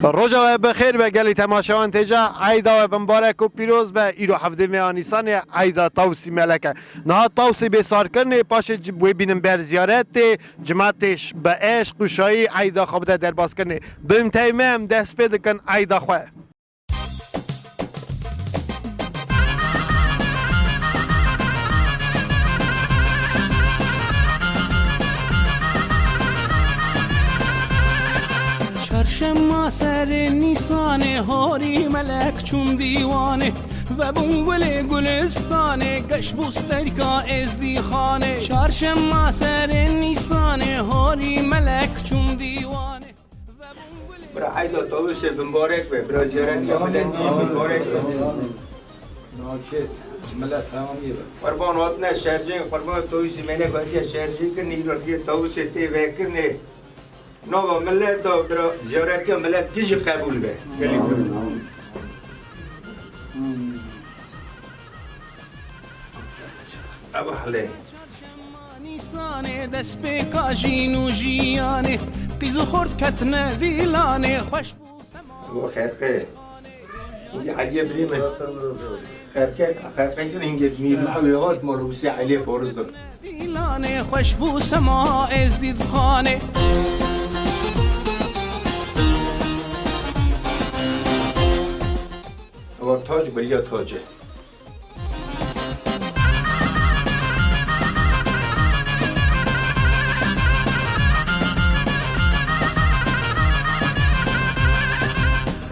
روزا بخیر به گلی تماشاوان تجا عیدا و مبارک و پیروز به ایرو هفته میانیسان عیدا توسی ملکه نه توسی به سار کنه پاش ببینیم بر زیارت جماعتش به عشق و شایی عیدا خوابده در باز کنه بیم تیمم دست پیدا کن عیدا خواه چرشم سر نیسانه هاری ملک چون دیوانه و بونگل گلستانه گش بوسترکا از دی خانه چرشم سر نیسانه هاری ملک چون دیوانه برا عیدا توش مبارک به برا جرنی ملندی مبارک به ملت تمامی قربان وطن شرجین قربان تویسی منه باید شرجی کنی رفتی توش تی وکرنه نو ملت و برا زیارتی ملت کیش قبول به گلی ابو حله نیسانه دست به کاجین و جیانه قیزو خورد کتنه دیلانه خوش ابو خیرقه اینجا عجیب لیمه خیرقه کن اینجا میر محویات مروسی علیه فورز دار دیلانه خوش بو سما از دید خانه و تاج بریا تاجه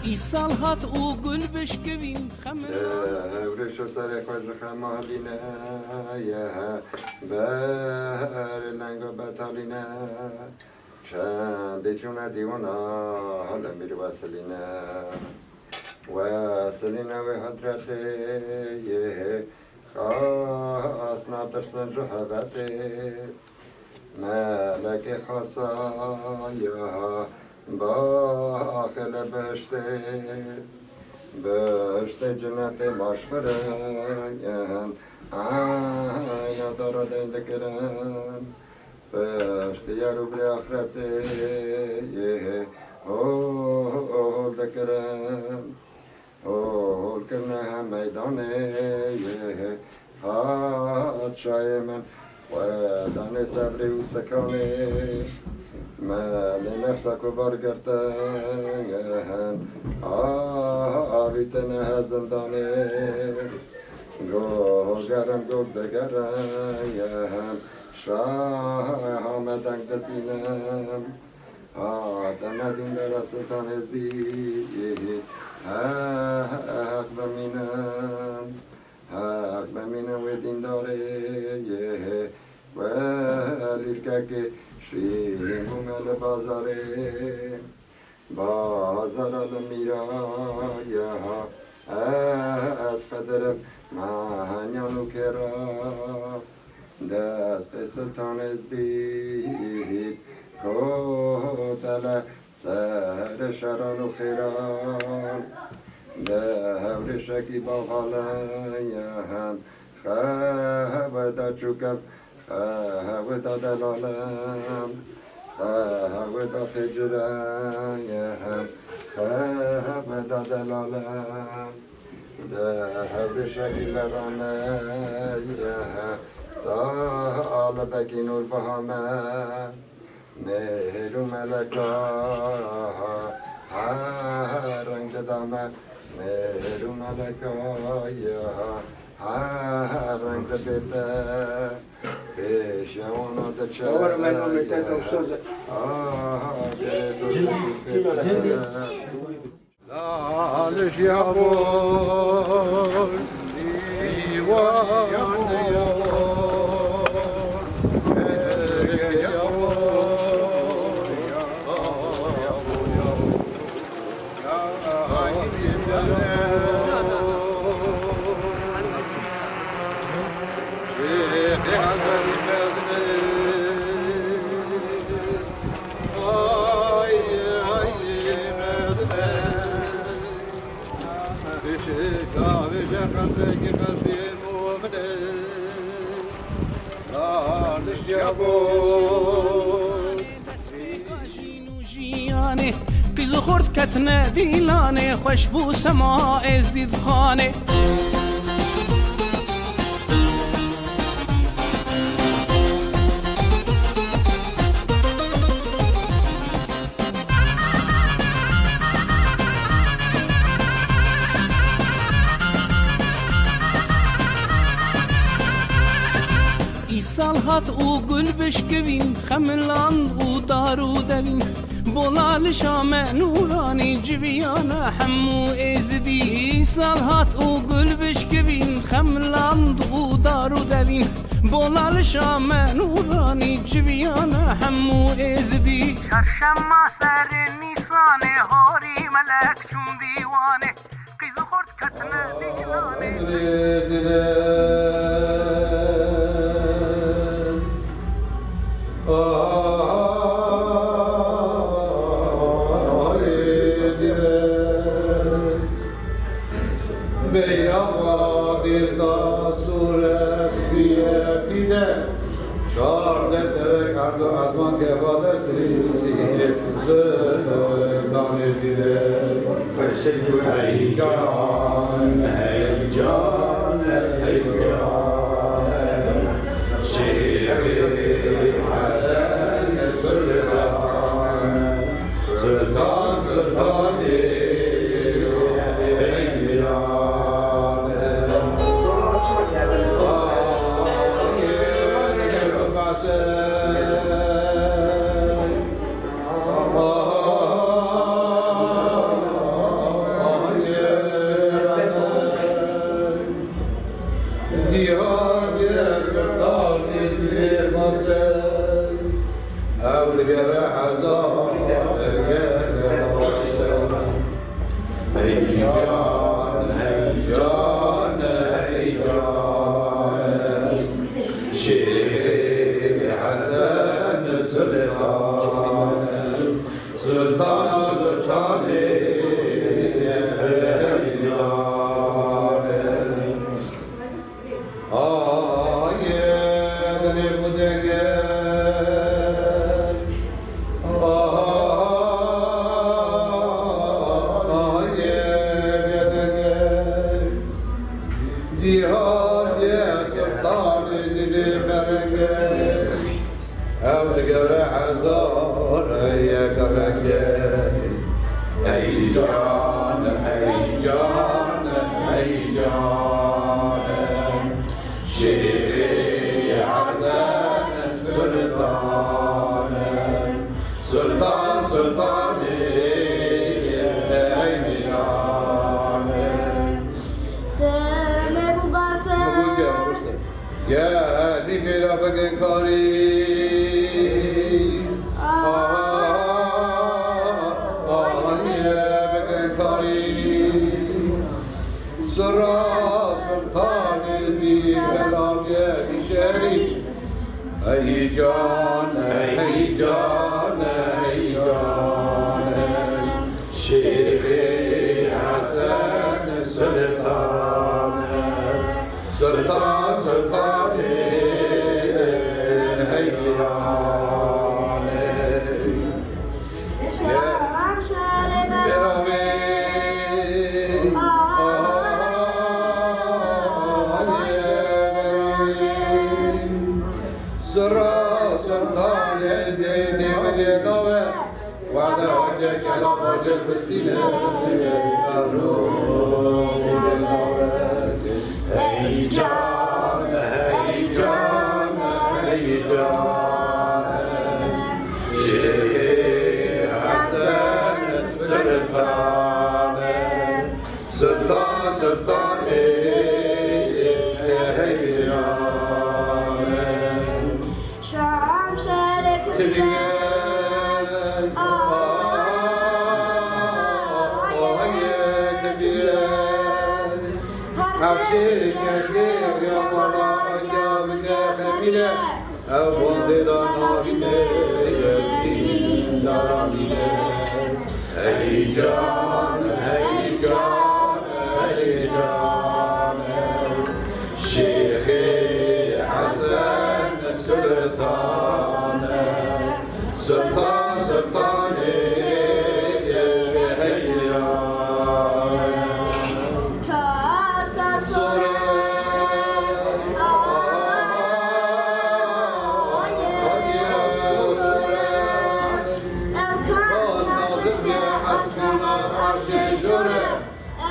ای سال هات او گل بشکوین خمه ورشو سر خوش خمالینه یه بر لنگا بطالینه چند چونه دیوانا حالا میری وصلینه وصلینه و حضرت یه خاص ناترسن رهبت ملک خاصا یا باخل بشته بشته جنت مشخره آیا دارد اندکرن بشته یارو بر آخرت یه هول دکرن هول کرنه هم میدانه یه پادشای من و دانه صبر و سکانه مال نفسك وبرقرتن آبيتنا زنداني گو گرم گو دگرم شاه آمدن دبینم آدم در ستان ازدی حق بمینم و دین داره ولی که شیمو مل بازاره بازار المیرا یا از قدرم مهنیانو کرا دست ستان زید کتل سر شران و خیران دهور شکی با غالیان خواه چوکم خواه دلالم خواه فجرم خواه دلالم دهور شکل رانه دال بکی نور بهامه مهر و ملکا رنگ دامه مهر و ملکا رنگ بیته پیش اونا ده چه آور من رو میتن توسوزه لالش یابون دیوان یابون خورد کتنه دیلانه خوش بو سما از دید خانه سال هات او گل بشکوین خملاند او دارو دوین بولال شام نورانی جویان همو ازدی سال هات او گل بشکوین خملاند او دارو دوین بولال شام نورانی جویان همو ازدی چرشم سر نیسان هاری ملک چون دیوانه قیز خورد کتنه دیلانه دیوانا عرش جوره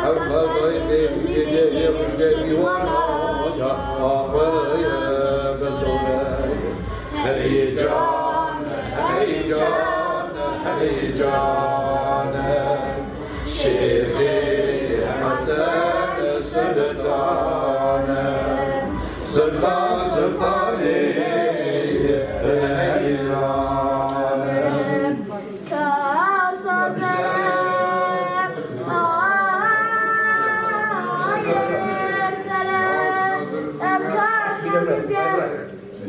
الفضای دیگه دیوانا یا آخوی بزوره هی جان هی جان هی جان شیخ حسن سلطان سلطان سلطانی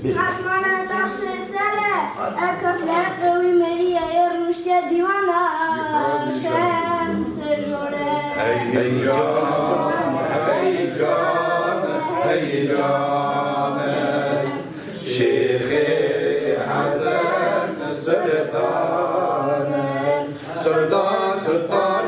حسمانه داشت سره اکاس لقوی مریه ارمشت دیوانا شمس جوره هی جان هی جان هی جان شیخ حسن سلطان سلطان سلطان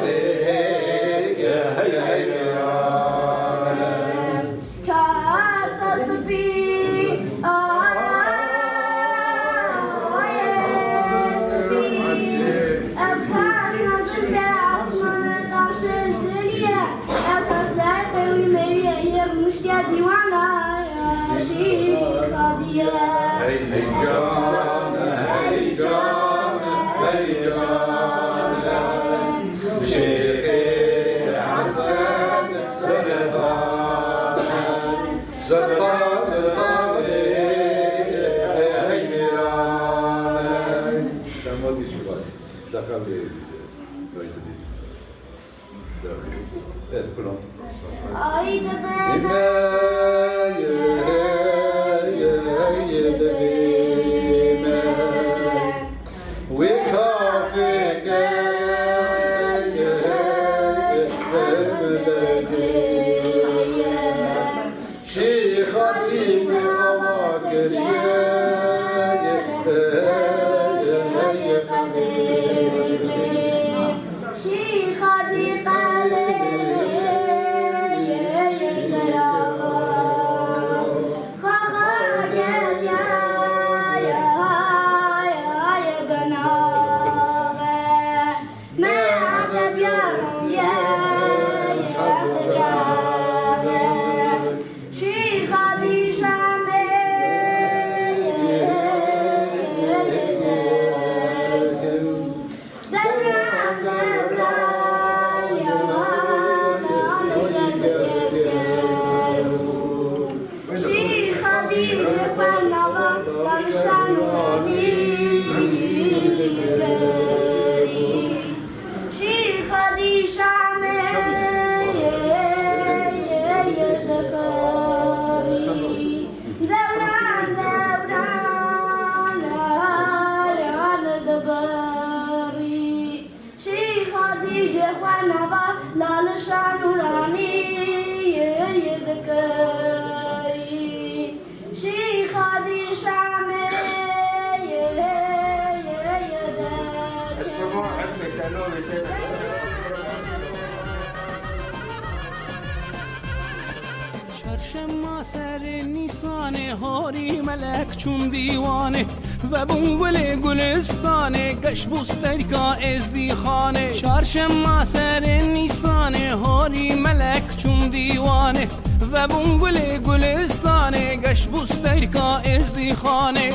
چرشم سر نیسان هاری ملک چون دیوانه و بنگل گلستانه گش بسترگا ازدی خانه چرشم سر نیسان هاری ملک چون دیوانه و بنگل گلستانه گش بسترگا ازدی خانه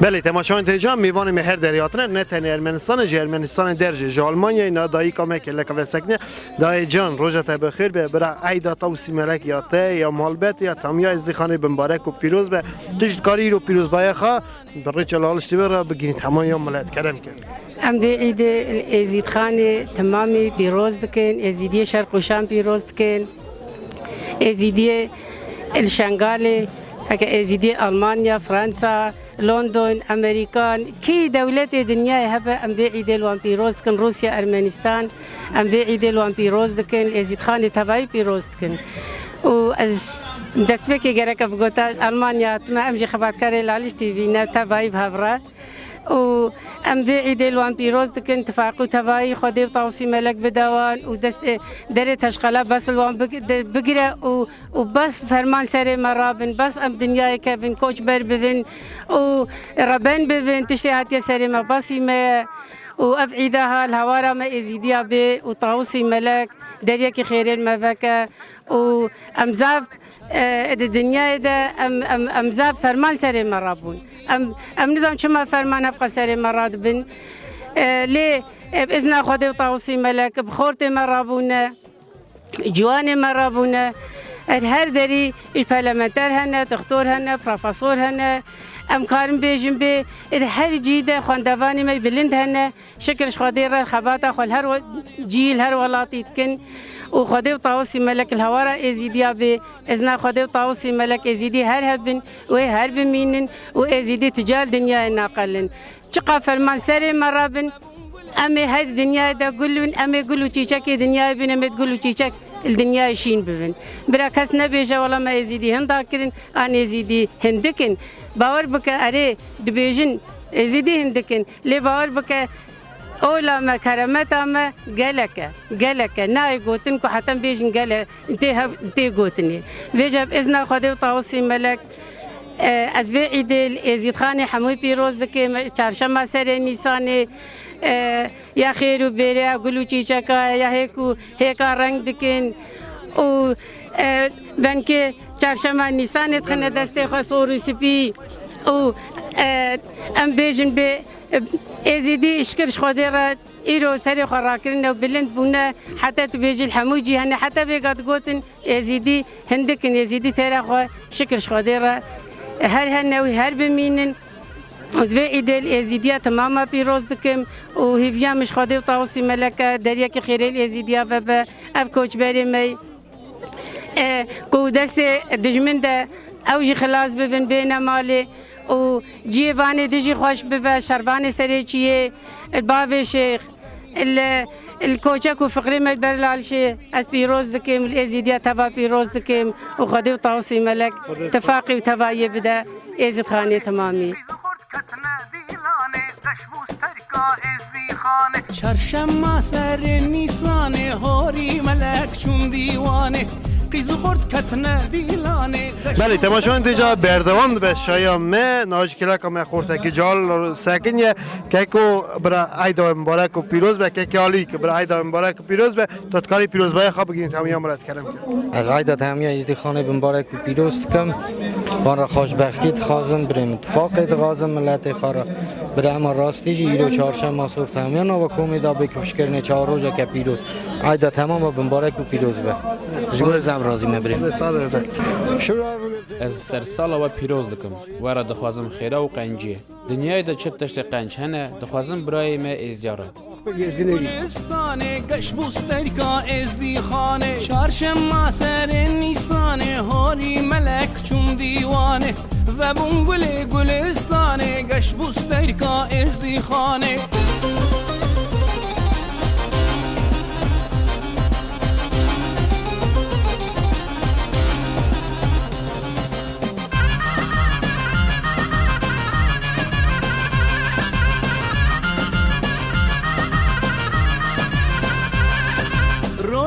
بله تماشاین تجام میوان مهر دریاتنه نه تنها ارمنستان درجه آلمانیا اینا دایی کامه که لکه سکنه دای جان روزت بخیر به برای عیدا توسی ملک یا ته یا مالبت یا تامیا از خانه مبارک و پیروز به دشت کاری رو پیروز بای خا برای چلالش تبر بگین تمام یا ملت کردن که ام به عید ازید خانه تمامی پیروز دکن ازیدی شرق و شام پیروز دکن ازیدی الشنغال ازیدی آلمانیا فرانسا لندن امریکان کی دولت دنیا هبه ام بعید الوان پیروز کن روسیا ارمنستان ام بعید الوان پیروز دکن ازید خان تبعی پیروز کن و از دست که گرک بگوتا آلمانیا ما امجی خبرکار لالیش تیوی نه تبعی بهبره و ام ذي عيد الوان بيروز دكن تفاقو تفاي خدي وطاوسي ملك بدوان ودست دري تشغله بس الوان بقرا وبس فرمان سري مرابن بس ام دنيا كيفن كوش بر بفن وربن بفن تشتهات يا سري ما بسي ما وافعيدها الهوارا ما ازيديا بي وطاوسي ملك دريك خير المفكه وامزاف الدنيا ده ام زاب فرمان سري مرابون ام نظام شما فرمان افقل سري مراد بن ليه باذن خدي وطاوسي ملك بخورت مرابون جواني مرابون هر دري البرلمانتر هنا دكتور هنا بروفيسور هنا ام كارم بيجن بي هر جيده خواندواني ما بلند هنا شكرش خدير خباتا خل هر جيل هر ولاتي تكن وخدي وطاوسي ملك الهوارا ازيديا بي ازنا خدي وطاوسي ملك ازيدي هر هبن وهر بمينن وازيدي تجار دنيا ناقلن شقا فرمان سري مرابن امي هاي الدنيا دا قلون امي قلو تشيشك دنيا بن امي تقولو تشيشك الدنيا شين ببن برا كاس نبيجا ولا ما ازيدي هنداكرن ان ازيدي هندكن باور بك اري دبيجن ازيدي هندكن لي باور بك اولا ما كرامتا ما قالك ناي قوتنكو حتى بيجن قال انت قوتني بيجا باذن خدي وطاوسي ملك از في عيد ازيد خاني حموي بيروز دكي چارشنبه سر نيساني يا خير وبيريا قولوا تشيشكا يا هيكا رنگ دكين و بنكي چارشنبه نيسان تخنا دستي خسور سبي و ام بيجن بي ازيدي اشكرش خديرة ايرو سري خراكرين وبلند بونا حتى تبيجي الحموجي هنا حتى بيقات قوتن ازيدي هندكن ازيدي تاريخ شكرش خديرة هر هنوي هر بمينن وزوي عيدل ازيديا تماما بيروز دكم وهيفيا مش خدي وطاوسي ملكة دريك خير الازيديا فبا اف كوش باري مي كو دست دجمن ده اوجي خلاص بفن بينا مالي و جيفاني دجي خوش بفا شرباني سريچيه الباوي شيخ الكوچك وفقري ما برلال شي اس بيروز دكم الازيديا تبا بيروز دكم وخدي وطاوسي ملك تفاقي وتفاية بدا ازيد خاني تمامي چرشم سر نیسانه هاری ملک چون دیوانه قیز خورد کتنه دیلانه بله تماشاگران دیجا بردوان به شایان ناج کلا کم خورده که جال سکنیه که کو برای عید مبارک و پیروز به که عالی که برای عید مبارک و پیروز به تاتکاری پیروز بای خواب بگیرید همیا مرد کردم از عید همیا ایزدی خانه مبارک و پیروز کم بان را خوشبختی خازم بریم اتفاق غازم ملت خارا برای اما راستی جی ایرو چهارشنبه صورت همیا نو کومی دا بکوش کرنه چهار روزه که پیروز عید تمام مبارک و پیروز به جور زم راضی نبریم از سرسال و پیروز دکم وارا دخوازم خیره و قنجیه دنیای دا چت تشت قنج هنه دخوازم برای ما ازیاره گلستانه گش بوسترکا ازدی خانه چهارشنبه سر نیسانه هاری ملک چون دیوانه و بون گلستانه گش بوسترکا ازدی خانه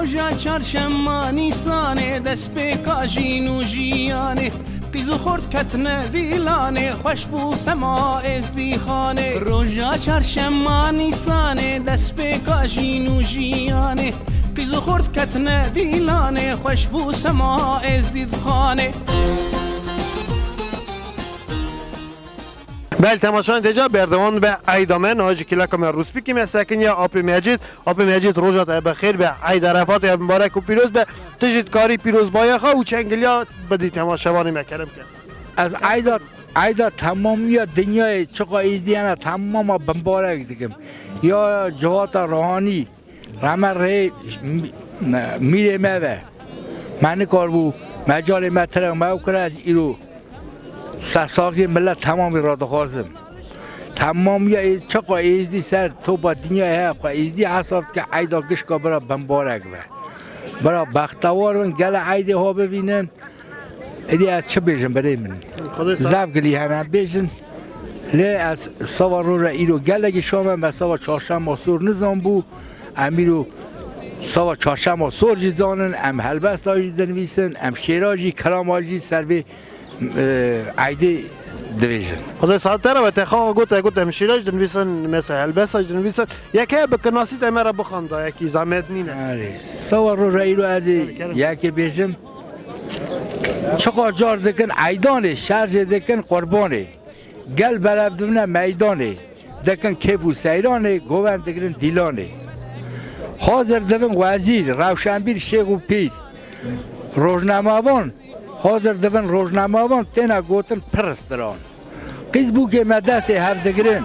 روژا چهارشنبه نیسانه دست به کاژین و ژیانه قیز و خورد کتنه دیلانه خوش بو سما ازدی خانه روژا چهارشنبه نیسانه دست به کاژین و ژیانه قیز و خورد کتنه دیلانه خوش بو سما ازدی خانه بله تماشاگران دیجا بردوان به عیدامه ناج کلا کم روسپی که مسکنیه آپ مجید روزات بخیر به عید عرفات مبارک و پیروز به تجید کاری پیروز بایخا و چنگلیا بدی تماشاوانی مکرم کرد از عید تمامی دنیای چقا ایزدیانه تمام مبارک دیگم یا جهات روحانی رمره میره موه من کار بو مجال مطرق موکر از ایرو سرساقی ملت تمامی را دخوازم تمامی چقا ایزدی سر تو با دنیای ها ایزدی حساب که عیدا گشکا برا بمبارک برا بختوار من گل عیده ها ببینن ایدی از چه بیشن برای من زب گلی هنه بیشن لی از سوا رو را ایرو گلگی شامم و سوا چهارشنبه سور نظام بو امیرو سوا چهارشنبه سور جزانن ام هلبست آجی دنویسن ام شیراجی کلام آجی سر به عیده دویژن خدای ساعت تره و تخواه گوت همشیرش دنویسن مثل هلبساش دنویسن یکی بکناسیت همه را بخوانده یکی زمت نینه سوا رو را ایرو از یکی بیشم چقدر جار دکن عیدانه شرج دکن قربانه گل برابدونه میدانه دکن کیفو سیرانه گوان دکن دیلانه حاضر دبن وزیر روشنبیر شیخ و پیر روزنامه‌وان حاضر دبن روزنامه‌وان تینا گوتن پرستران قیز بو که مدست هر دگرن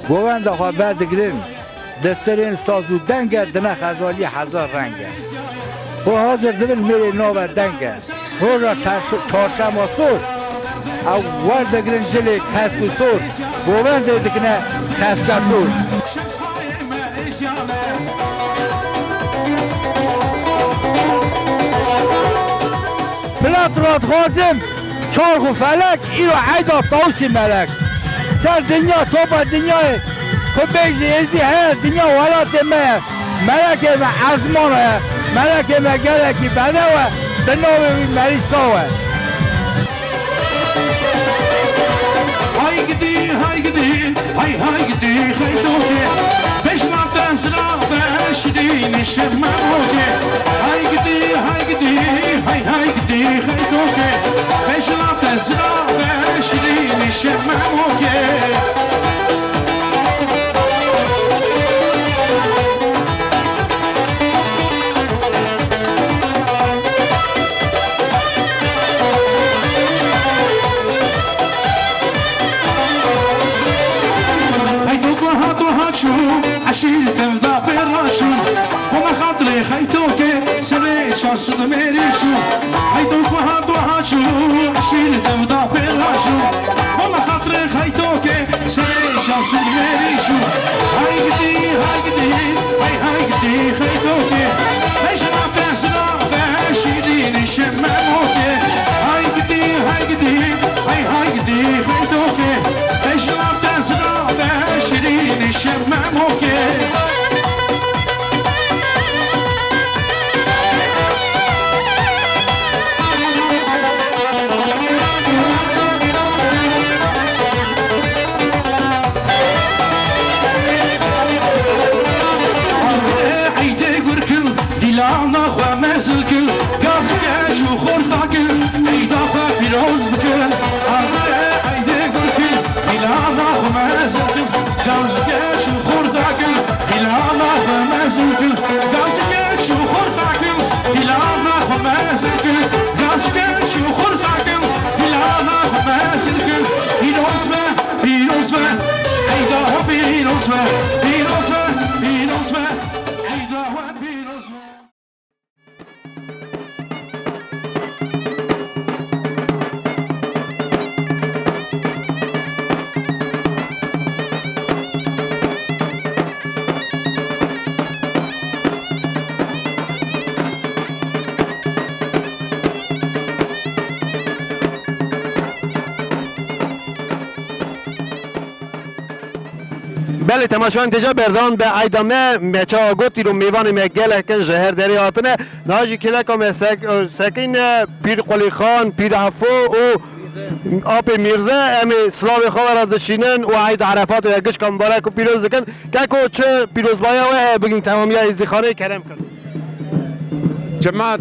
گوان دا خبر دگرن دسترین سازو دنگر دنه خزالی 1000 رنگه و حاضر دبن میره نو دنگه روزا چهارشنبه سور او وردگرن جلی کسکو سور گوان دکنه کسکا سور بلاد راد خازم چارخ و فلک ایرو عیدا طوسی ملک سر دنیا توبا دنیای که بیجی ازدی هر دنیا ولات مه ملک ما عزمانه ملک ما گلکی بدوه دنوی مریساوه Hay gidi, hay gidi, hay gidi, haydoke. Beşnaftan sıra şirin şemmoke. Hay gidi, hay gidi, haydoke. Beşnaftan sıra şirin şemmoke. عشير تبدا في الرشو وما خاطري خيتوكي سري شاصد ميريشو هيدوك وهاد وهاشو عشير تبدا في الرشو وما خاطري خيتوكي سري شاصد ميريشو هاي قدي هاي قدي خيتوكي ليش ما تنسنا باشيلين شماموكي هاي قدي هاي قدي خيتوكي ليش ما تنسنا باشيلين شماموكي الكل قاسك شو خورتاكل ايدافا في روز بكل عيدي قول كل الى الله ما زلكل قاسك شو خورتاكل الى الله ما زلكل قاسك شو خورتاكل الى الله ما زلكل قاسك شو خورتاكل الى الله ما زلكل بيروزما ايدافا بيروزما ايدافا بيروزما بله تماشاوان تجا بردان به ایدامه مچا گوتی رو میوان مگل کن جهر دری آتنه ناجی کلکم سکین پیر قلی خان پیر عفو و آپ میرزه امی سلاوی خواه را دشینن و عید عرفات و یکش کم بارک و پیروز دکن که چه پیروز بایا و بگین تمامی ایزی خانه کرم کن جماعت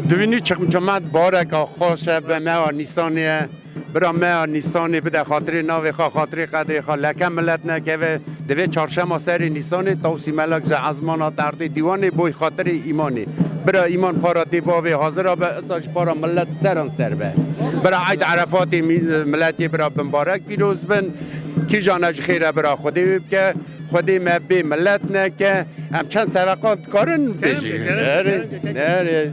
دوینی چه جماعت بارک خوشه به ما نیسانیه برا ما نیسانی بده خاطر ناوی خواه خاطر قدری خواه لکه ملت نکه دوی چارشم سری نیسانی توسی ملک جه ازمانا تردی دیوانی بوی خاطر ایمانی برا ایمان پارا دیباوی حاضر به اساش پارا ملت سران سر به برا عید عرفاتی ملتی برا بمبارک پیروز بن کی جانج خیره برا خودی بیب که خودی مبی ملت نکه هم چند سوقات کارن بجی نره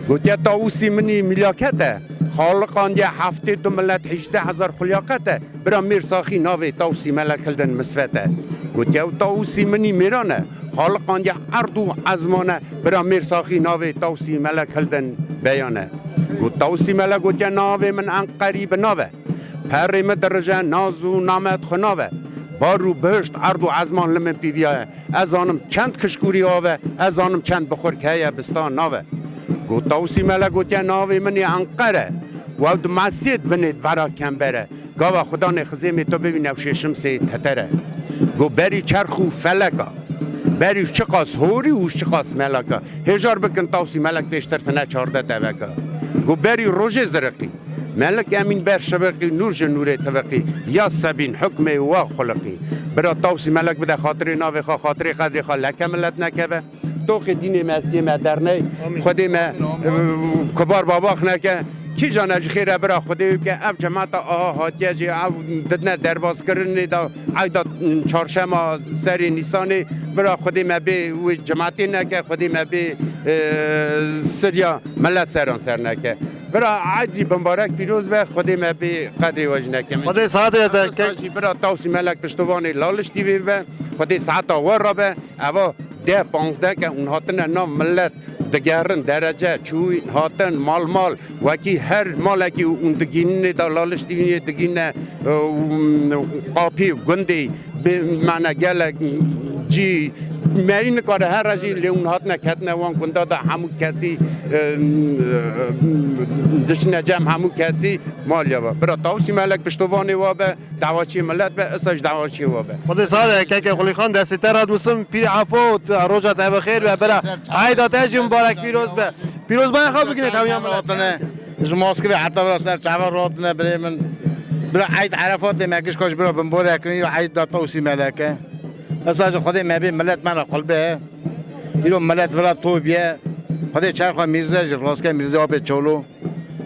گوتیا تاوسی منی ملاکته خالقان یه هفته دو ملت 18,000 خلیاقته برا میرساخی ناوی تاوسی ملک کلدن مسفته گوتیا تاوسی منی میرانه خالقان یه اردو ازمانه برا میرساخی ناوی تاوسی ملک کلدن بیانه گوت تاوسی ملک گوتیا ناوی من ان قریب ناوه پری مدرجه ناز و نامت خناوه بارو بهشت عرض و عزمان لمن پیویاه از آنم چند کشکوری آوه از آنم چند بخور که بستان ناوه گو توسی ملا گوتیا ناوی منی انقره و دماسید بنید برا کم بره گاوا خدا نخزیمی تو ببین افششم سی تتره گو بری چرخ و فلکا بری چقاس هوری و چقاس ملکا هجار بکن توسی ملک پیشتر تنه 14 توکا گو بری روژه زرقی ملک امین بر شبقی نور جنور توقی یا سبین حکم و خلقی برا توسی ملک بده خاطر ناوی خوا خاطر قدر خوا لکه ملت نکوه توق دین مسیح مدرنه خودی ما کبار باباخ نکه کی جانج خیره برا خودی که اف جماعت آها هاتیه جی او ددنه درواز کرنی دا عیدا چارشما سری نیسانی برا خودی ما بی و جماعتی نکه خودی ما بی سریا ملت سران سر نکه برا عادی بمبارک پیروز به خودی ما بی قدری وجه نکه خودی ساعت برا توسی ملک پشتوانی لالش تیوی به خودی ساعت ور به اوا 10-15 که اون هاتن نام ملت دگرن درجه چوی هاتن مال وکی هر مال کی اون دگین دلالش دگین قاپی گندی به معنی گل جی مرین کار هر رجی لیون هات نکت نوان کنده دا همو کسی دشنه جمع همو کسی مالیا با برا توسی ملک پشتوانی وابه دعواچی ملت به اساش دعواچی وابه خود ساده که خلی خان دستی تراد موسم پیر عفو روزت بخیر و برا عیدا تاج مبارک پیروز با خواب بگیرید همیان راتنه جماعت که حتی برا سر چهار راتنه بره من برا عید عرفات مکش کاش برا بمبارک کنی و عید دا توسی ملکه اساس خودی مبی ملت من قلبه ایرو ملت ورا تو بیه خودی چرخ میرزا راسکه میرزا به چولو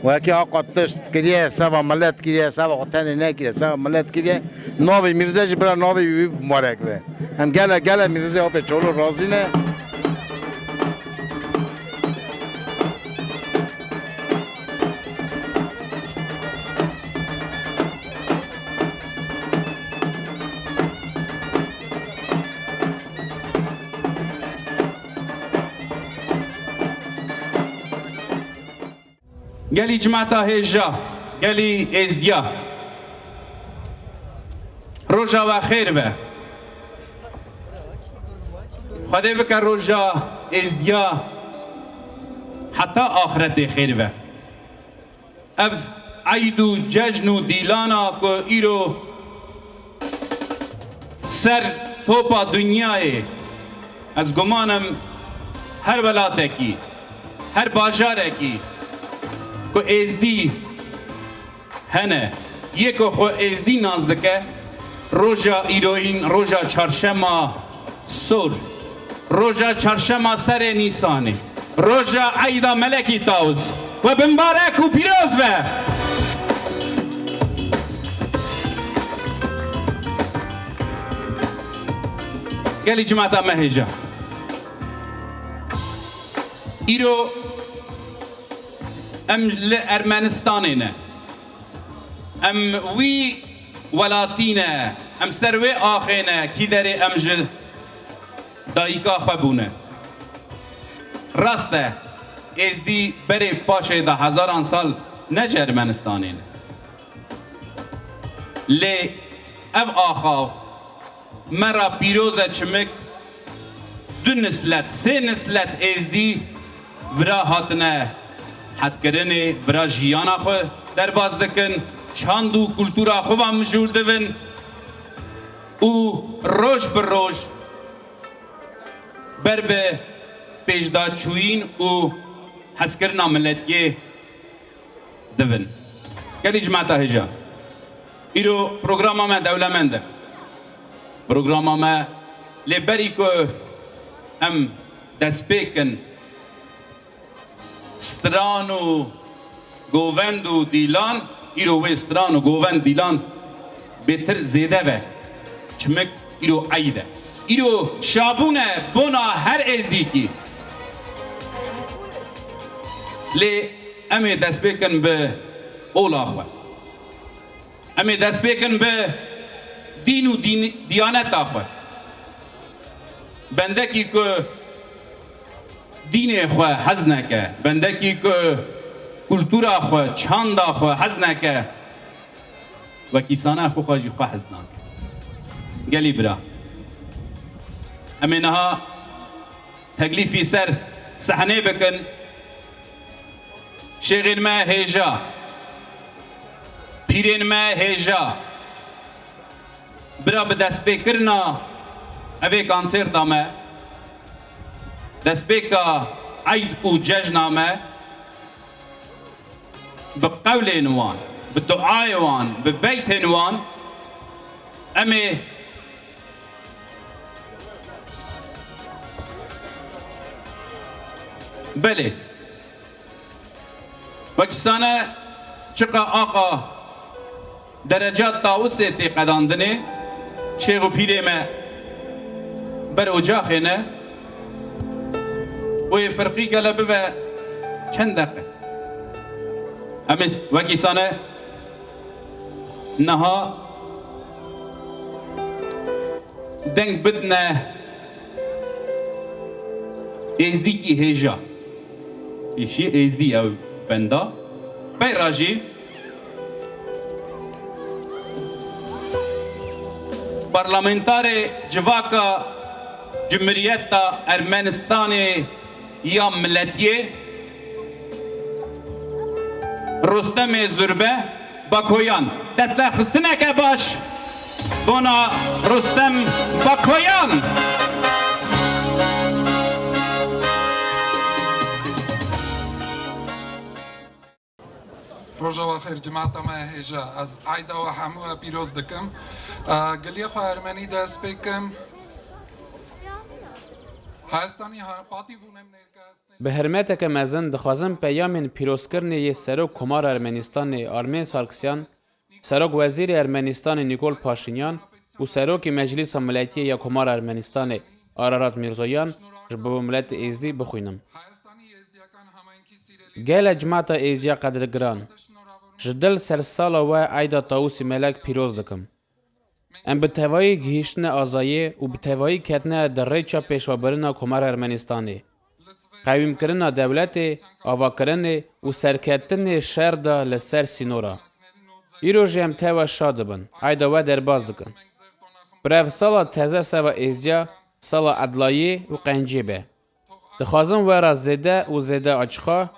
و کی آقا تشت کریه سوا ملت کریه سوا قطن نه کریه سوا ملت کریه نوی میرزا برا نوی مبارک به هم گله میرزا به چولو راضی نه گلی جماعتا هجا گلی ازدیا روژا و خیر به خدا بکر روژا ازدیا حتی آخرت خیر به اف عید و جشن و دیلانا که ایرو سر توپا دنیای از گمانم هر ولاتکی هر باجارکی که ازدی هنه یک خو ازدی نازدکه روژا ایروین روژا چارشما سور روژا چارشما سر نیسانه روژا عیدا ملکی تاوز و بمبارک و پیروز به گلی جماعتا مهجا ایرو ام ارمنستانه ام وی ولاتینه ام سروی آخینه کی داره ام جل دایکا خبونه راسته ازدی بره پاشه ده هزاران سال نه ارمنستانه لی اف آخا مرا پیروز چمک دو نسلت سه نسلت ازدی ورا هاتنه حد کردن برای جیانا خو در باز دکن چند و کلتورا خو هم مجول دون او روش بر روش بر به پیشداد چوین و حس کرنا ملتیه دون کلی جماعتا هجا ایرو پروگرام ما دولمنده پروگرام ما لبری که ام دست پیکن ستران و گووند و دیلان ایرو و ستران و گووند دیلان بهتر زیده و چمک ایرو عیده ایرو شابونه بنا هر ازدیکی لی امی دست بکن به اولا خواه امی دست بکن به دین و دیانت خواه بنده که دین خواه حز نکه بنده که کلتورا خواه چاندا خواه حز نکه و کیسانه خو خواجی خو حزنان گلی برا امینها تکلیفی سر صحنه بکن شیغین ما هیجا پیرین ما هیجا برا به دست بکرنا اوه کانسر دامه دست بکا عید و ججنامه بقول نوان بدعای وان ببیت نوان امی بله وکسانه چقا آقا درجات طاوسه تی قداندنه شیخ و پیره ما بر اجاخه نه و فرقی گلبه و چند دقیقه امیس وکیسانه نها دنگ بدنه ازدی کی هجا ایشی ازدی او بندا بیراجی پارلمانتار جواکا جمهوریت ارمنستان یا ملتیه رستم زربه باکویان دست خستنه که باش بنا رستم باکویان روزا و خیر جماعت ما هجا از عیدا و همو پیروز دکم گلی خو ارمنی دست بکم هستانی ها پاتی بونم به حرمت که مزن دخوازم پیامین پیروزکرنی یه سروک کمار ارمنستان آرمین سارکسیان سروک وزیر ارمنستان نیکول پاشینیان و سروک مجلس ملتی یا کمار ارمنستان آرارات میرزویان جبو ملت ایزدی بخوینم گل جماعت ایزیا قدرگران جدل سرسالا و عیدا طاووسی ملک پیروز دکم ام به توایی گهیشتن آزایی و به توایی کتنه در ریچا پیشوابرنا کمار ارمنستانی قویم کرنا دولت آوا کرنه و سرکتن شهر دا لسر سینورا ایرو جیم توا شاد بن عیدا و درباز دکن برف سالا تزه سوا ایزیا سالا عدلایی و قنجیبه دخوازم و را زده و زده اچخا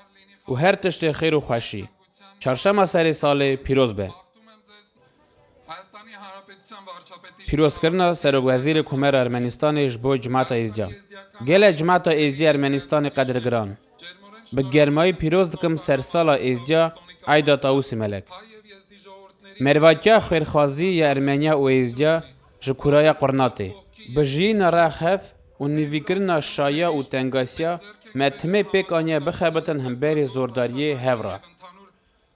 و هر تشت خیر و خوشی چهارشنبه سری سال پیروز به پیروز کردن سروک وزیر کمر ارمنستان جبو جماعت ایزیا گل جماعت ایزیا ارمنستان قدرگران به گرمای پیروز دکم سرسالا ایزیا عیدا طاووسی ملک مرواتیا خیرخوازی یا ارمنیا و ایزیا جکورای قرناتی به جین راخف و نیویکرنا شایا و تنگاسیا متمه پیک آنیا بخبتن همبری زورداریه هورا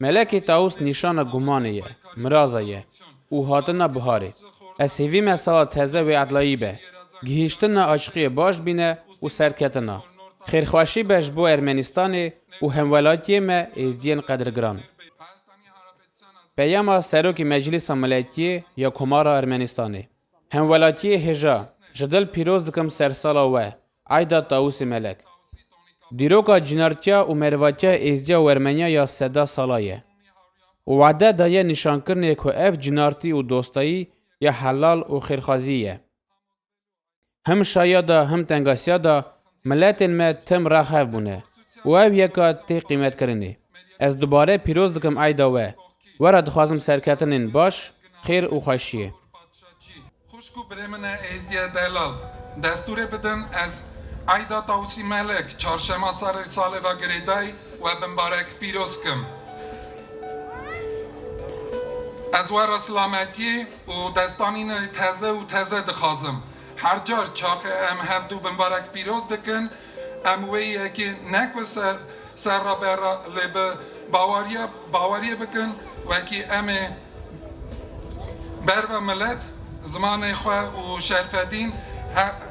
ملکی طاووس نشان گمانیه مرازایه و هاتنا بهاره از هیوی مثلا تزه و عدلایی به گهیشتن عاشقی باش بینه و سرکتنا خیرخواشی بهش بو ارمنستان و همولاتی ما ازدین قدرگران پیام سروک مجلس ملتی یا کمار ارمنستانی همولاتی هجا جدل پیروز دکم سرسالا و عیدا طاووسی ملک دیروکا جنارتیا و مرواتیا ازدیا و ارمنیا یا صدا سالایه وعده دایه نشان کرنه که اف جنارتی و دوستایی یا حلال و خیرخوازیه هم شایادا هم تنگاسیادا ملت ما تم راخف بونه و او یکا تی قیمت کرنه از دوباره پیروز دکم عیدا و را دخوازم سرکتنین باش خیر و خوشیه خوشکو برمنه ازدیا دلال دستور بدن از عیدا طاووسی ملک چهارشنبه سر سال و گریدای و بمبارک پیروز کم از وارا سلامتی و دستانین تازه دخوازم هر جار چاخ ام هفدو بمبارک پیروز دکن ام ویه که نکو سر را برا لب باوریه بکن و که ام بر و ملت زمان خواه و شرفدین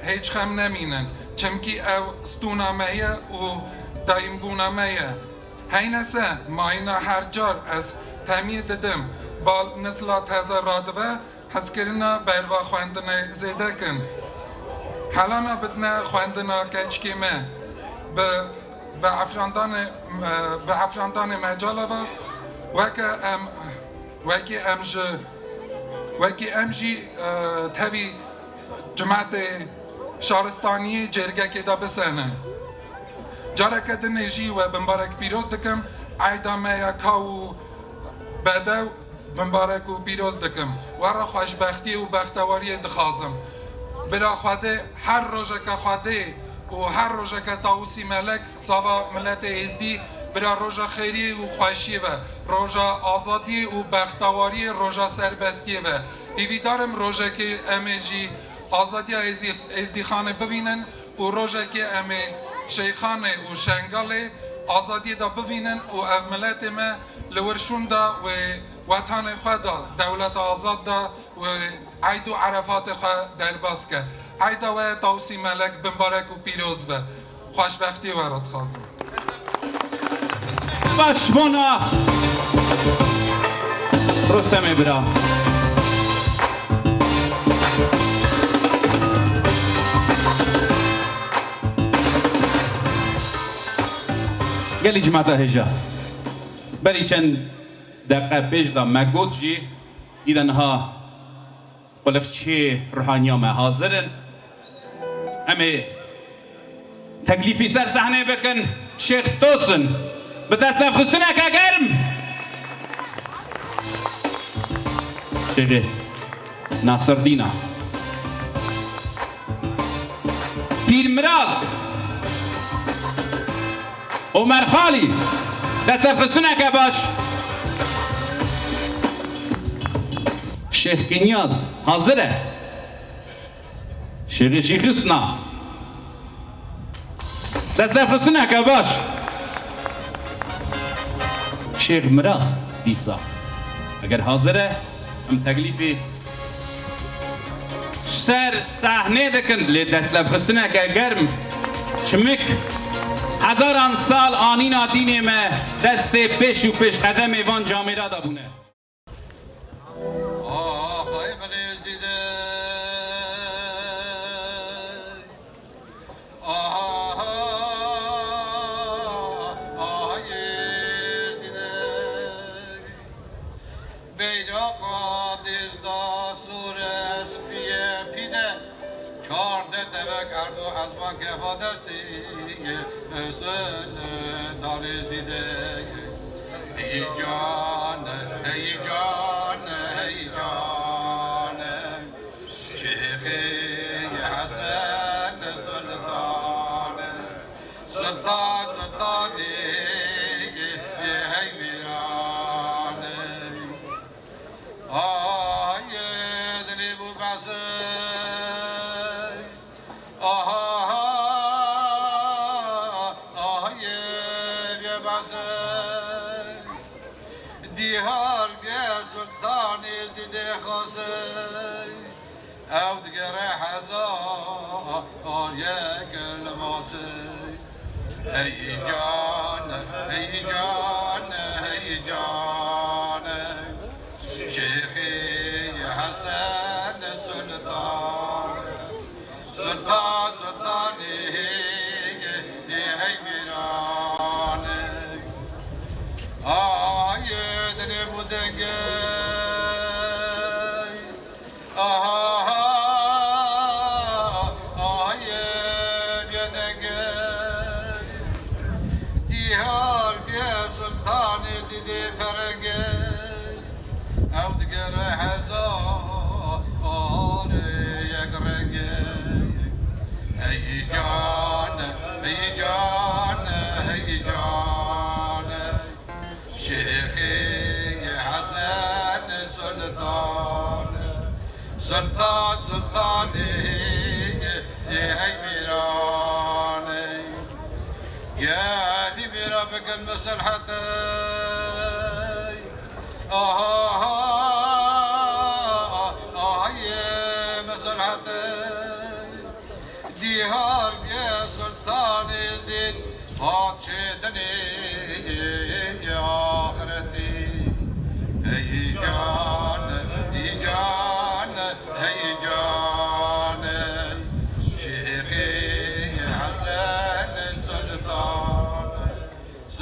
هیچ خم نمینن چمکی او ستونامه و دایم بونامه هینسه ماینا هر جار از تمید ددم با نسلا تازه رادوه حس کرنا بروا خواندن زیده کن حالا بدنا خواندن کچکیمه به افراندان مجاله و که وکی امجی تبی جماعت شارستانی جرگه که دا بسنن جارکه دنجی و بمبارک پیروز دکم عیدا میا کاو بعدا بمبارک و پیروز دکم ورا خوشبختی و بختواری دخازم برا خواده هر روزه که خواده و هر روزه که تاوسی ملک سوا ملت ازدی برا روزا خیری و خوشی و روزا آزادی و بختواری روزا سربستی و ایویدارم روزا که امیجی آزادی ازدی خانه ببینن و روزا که امی شیخانه و شنگاله آزادی دا ببینن و ملت ما لورشون دا و وطن خود دا دولت آزاد دا و عید و عرفات خود در باز که عید و توسی ملک بمبارک و پیروز و خوشبختی ورد خواستم باشمونا رستم برا گلی جماعت هجا بریشن دقیقه پیش دا مگود جی ایدن ها قلق چه روحانی ما حاضرن امی تکلیفی سر صحنه بکن شیخ توسن به دست نفخستونه که گرم شیخ ناصر دینا پیر مراز عمر خالی دست نفخستونه که باش شیخ کنیاز حاضره شیخ شیخسنا دست نفخستونه که باش شیخ مراز دیسا اگر حاضره هم تکلیفی سر صحنه دکن لی دست لفخستنه که گرم چمک هزاران سال آنینا دین ما دست پیش و پیش قدم ایوان جامعه دا بونه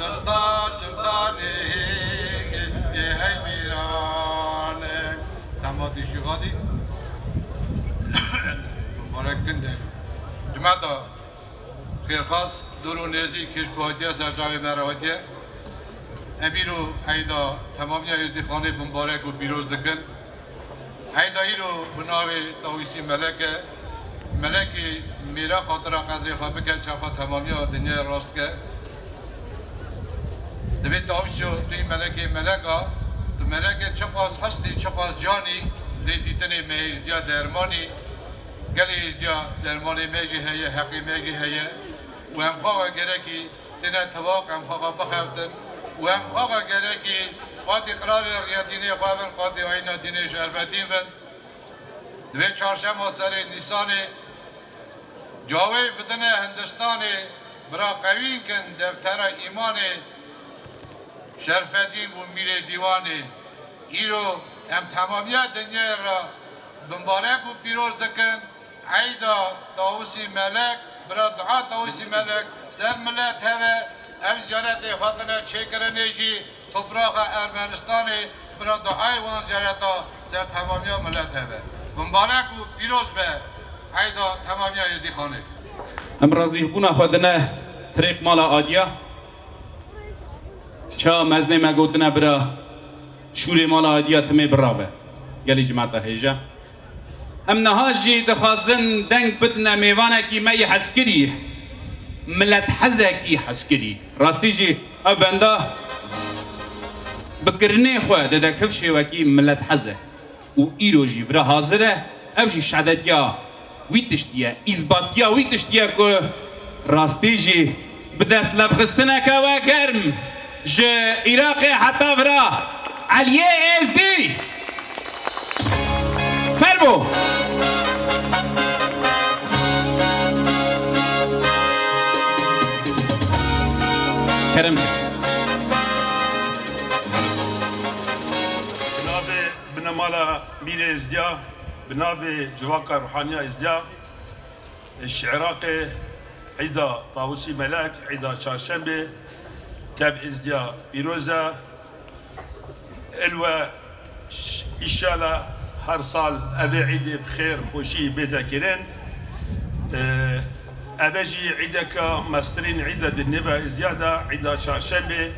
سلطان خیرخواست دورو نیزی کشکوهاتیه سرچاوی مراهاتیه ابیرو ایدا تمامی ازدی خانه مبارک و پیروز دکن ایدا ایرو بناوی تاویسی ملکی میرا خاطر قدری خواه بکن چفا تمامی دنیا راست که دوید تاویشو توی ملکا تو ملک چقاس هستی چقاس جانی لیدیتنی مهیزدیا درمانی گلی ازدیا درمانی میجی هیه حقی میجی هیه و هم خواه گرکی تنه تواق هم خواه بخفتن و هم خواه گرکی قاطی قرار ریادینی خوابن قاطی آینا دینی شرفتین بن دوی چارشم و سر نیسانی جاوی بدن هندستانی برا قوین کن دفتر ایمانی شرفتین و میره دیوانی ایرو هم تمامیت دنیا را بمبارک و پیروز دکن عیدا طاووسی ملک برا دعا طاووسی ملک سر ملت هوا ام زیارت خاطر چکرنیجی توپراخ ارمنستانی برا دعای وان زیارتا سر تمامی ملت هوا مبارک و پیروز به عیدا تمامی ازدی خانه امرازی بونا خودنه طریق مالا آدیا چا مزنه مگوتنه برا شوری مالا آدیا تمی براوه گلی جماعتا هیجا ام نهاجی دخوازن دنگ بتنه میوانه کی می حسکری ملت حزه کی حسکری راستی جی او بنده بکرنه خواه ده کفشه وکی ملت حزه و ایرو جی برا حاضره او جی شعدتیا وی تشتیه ایزباتیا وی تشتیه که راستی جی بدست لبخستنه که و گرم جه عراق حتی برا علیه ازدی فرمو کرم بنامالا مير ازديا بنابي جواكا روحانية ازديا الشعراق عيدا طاووسي ملاك عيدا شارشنبه كاب ازديا بيروزا الوا ان شاء الله هر سال ابي عيد بخير خوشي بيتا كيرين ابجي عيدك ماسترين عيدا دنيفا ازديادا عيدا شارشنبه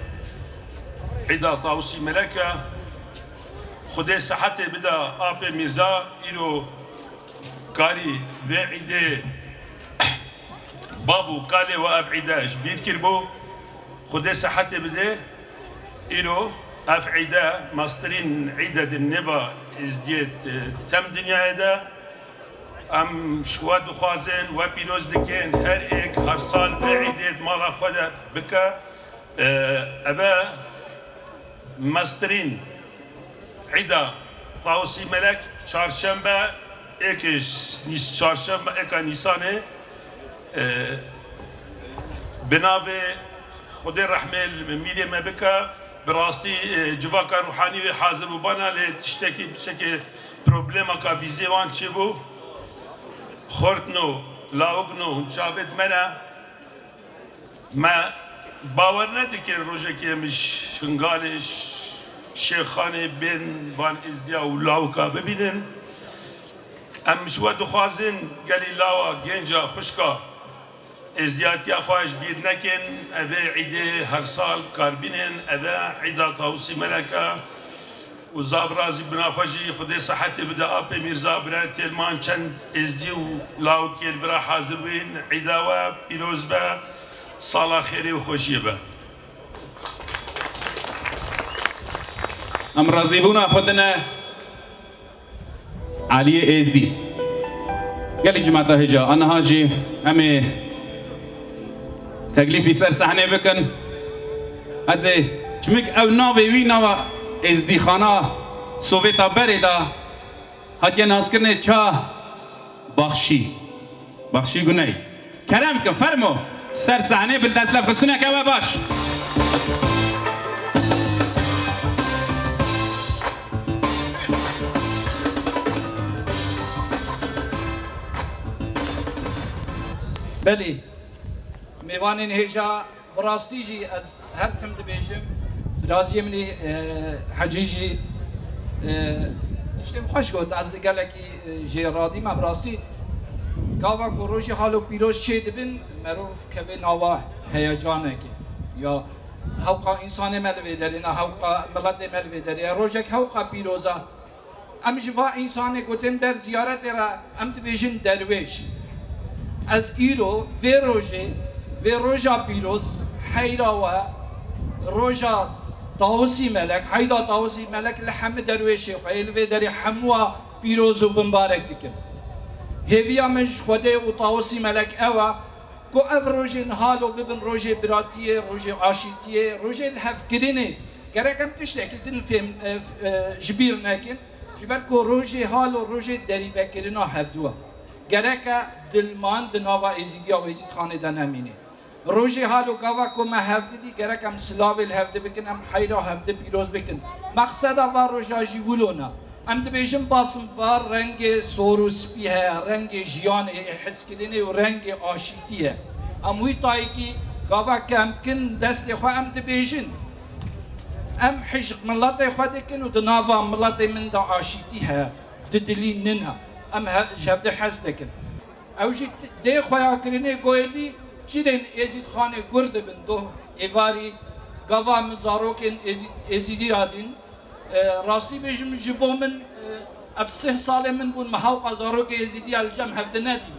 عيدا طاووسي ملاكا خدای صحت بده آپ میرزا ایرو کاری و عیده بابو کاله و اف عیده شبیر کربو خدای صحت بده ایرو اف عیده ماسترین عیده دنیوا ازدیت تم دنیا ده ام شوا دخوازن و پیروز دکن هر ایک هر سال و عیده مالا خود بکا ابا ماسترین عيدا طاووسي ملك چهارشنبه اكش چهارشنبه اكا نيسانه بنابه خدي رحمه ميلي ما بكا براستي جواكا روحاني حاضر ببانا لتشتكي بشكل بروبليما كا فيزي وان چبو خورتنو لاوغنو چابت منا ما باور ندكن روجكي مش فنغالش شیخانه بین وان ازدیا و لاوکا ببینن ام شو دخوازن گلی لاوا گنجا خشکا ازدیاتیا خواهش بیر نکن اوه عیده هر سال کاربینن اوه عیده طاووسی ملکا و زابرازی بناخوشی خدای صحت بده آپ میرزا برای تلمان چند ازدی و لاوکیل برای حاضر بین عیده و پیروز به سالا خیری و خوشی به ام رازیبونا خودنا علی ازدی گلی جماعتا هجا انا هاجی همه تکلیفی سر صحنه بکن از چمک او ناوی وی ناوا ازدی خانه سوویتا بری دا هاتیا ناز کرنه چا بخشی گناهی کرم کن فرمو سر صحنه بلدست لفخستونه که و باش بله میوانین هجا براستی جی از هر کم دبیجم رازی منی حجی جی تشتیم خوش گفت از گلکی جیرادی ما براستی گاوا کوروشی حالو پیروش چه دبن مروف كبي نوا هيجانك يا هوقا إنسان ملوي درينا هوقا ملت ملوي دريا روجك هوقا بيروزا ام جوا إنسان قدم در زيارت را ام تبيجن درويش از إيرو في روجا بيروز حيرا و روجا طاوسي ملك حيدا طاوسي ملك لحم درويشي خيل في دري حموا بيروز وبمبارك دكم هيفيا مش خده وطاوسي ملك اوا كو اف روجي نهالو ببن روجي براتيه روجي عاشيتيه روجي الهفكريني كراكم تشتكي دن فهم جبير ناكن جبر كو روجي هالو روجي دري بكرنا هفدوا كراكا دلمان دناوا ازيديا وازيد خانه دناميني روجي هالو قوا كو ما هفدي كراكم سلاوي الهفد بكن ام حيرا هفد بيروز بكن مقصد وا روجا جيولونا ام دبيجن باسم بار رنگ سوروس بيه رنگ جيان حس كدني ورنگ آشيتيه ام وي تايكي قوا كم كن دست خو ام دبيجن ام حجق ملات خو دكن ودنافا ملات من دا آشيتيه ددلي ننها ام جبد حسدكن اوجي دي خويا كريني قويلي جيرين ازيد خانه گرد بندو ايواري قوا مزاروكن ازيدي هادين راستي بيجم جبو من افسه سال من بون محاوقه زاروك ازيدي الجم هفدنا دي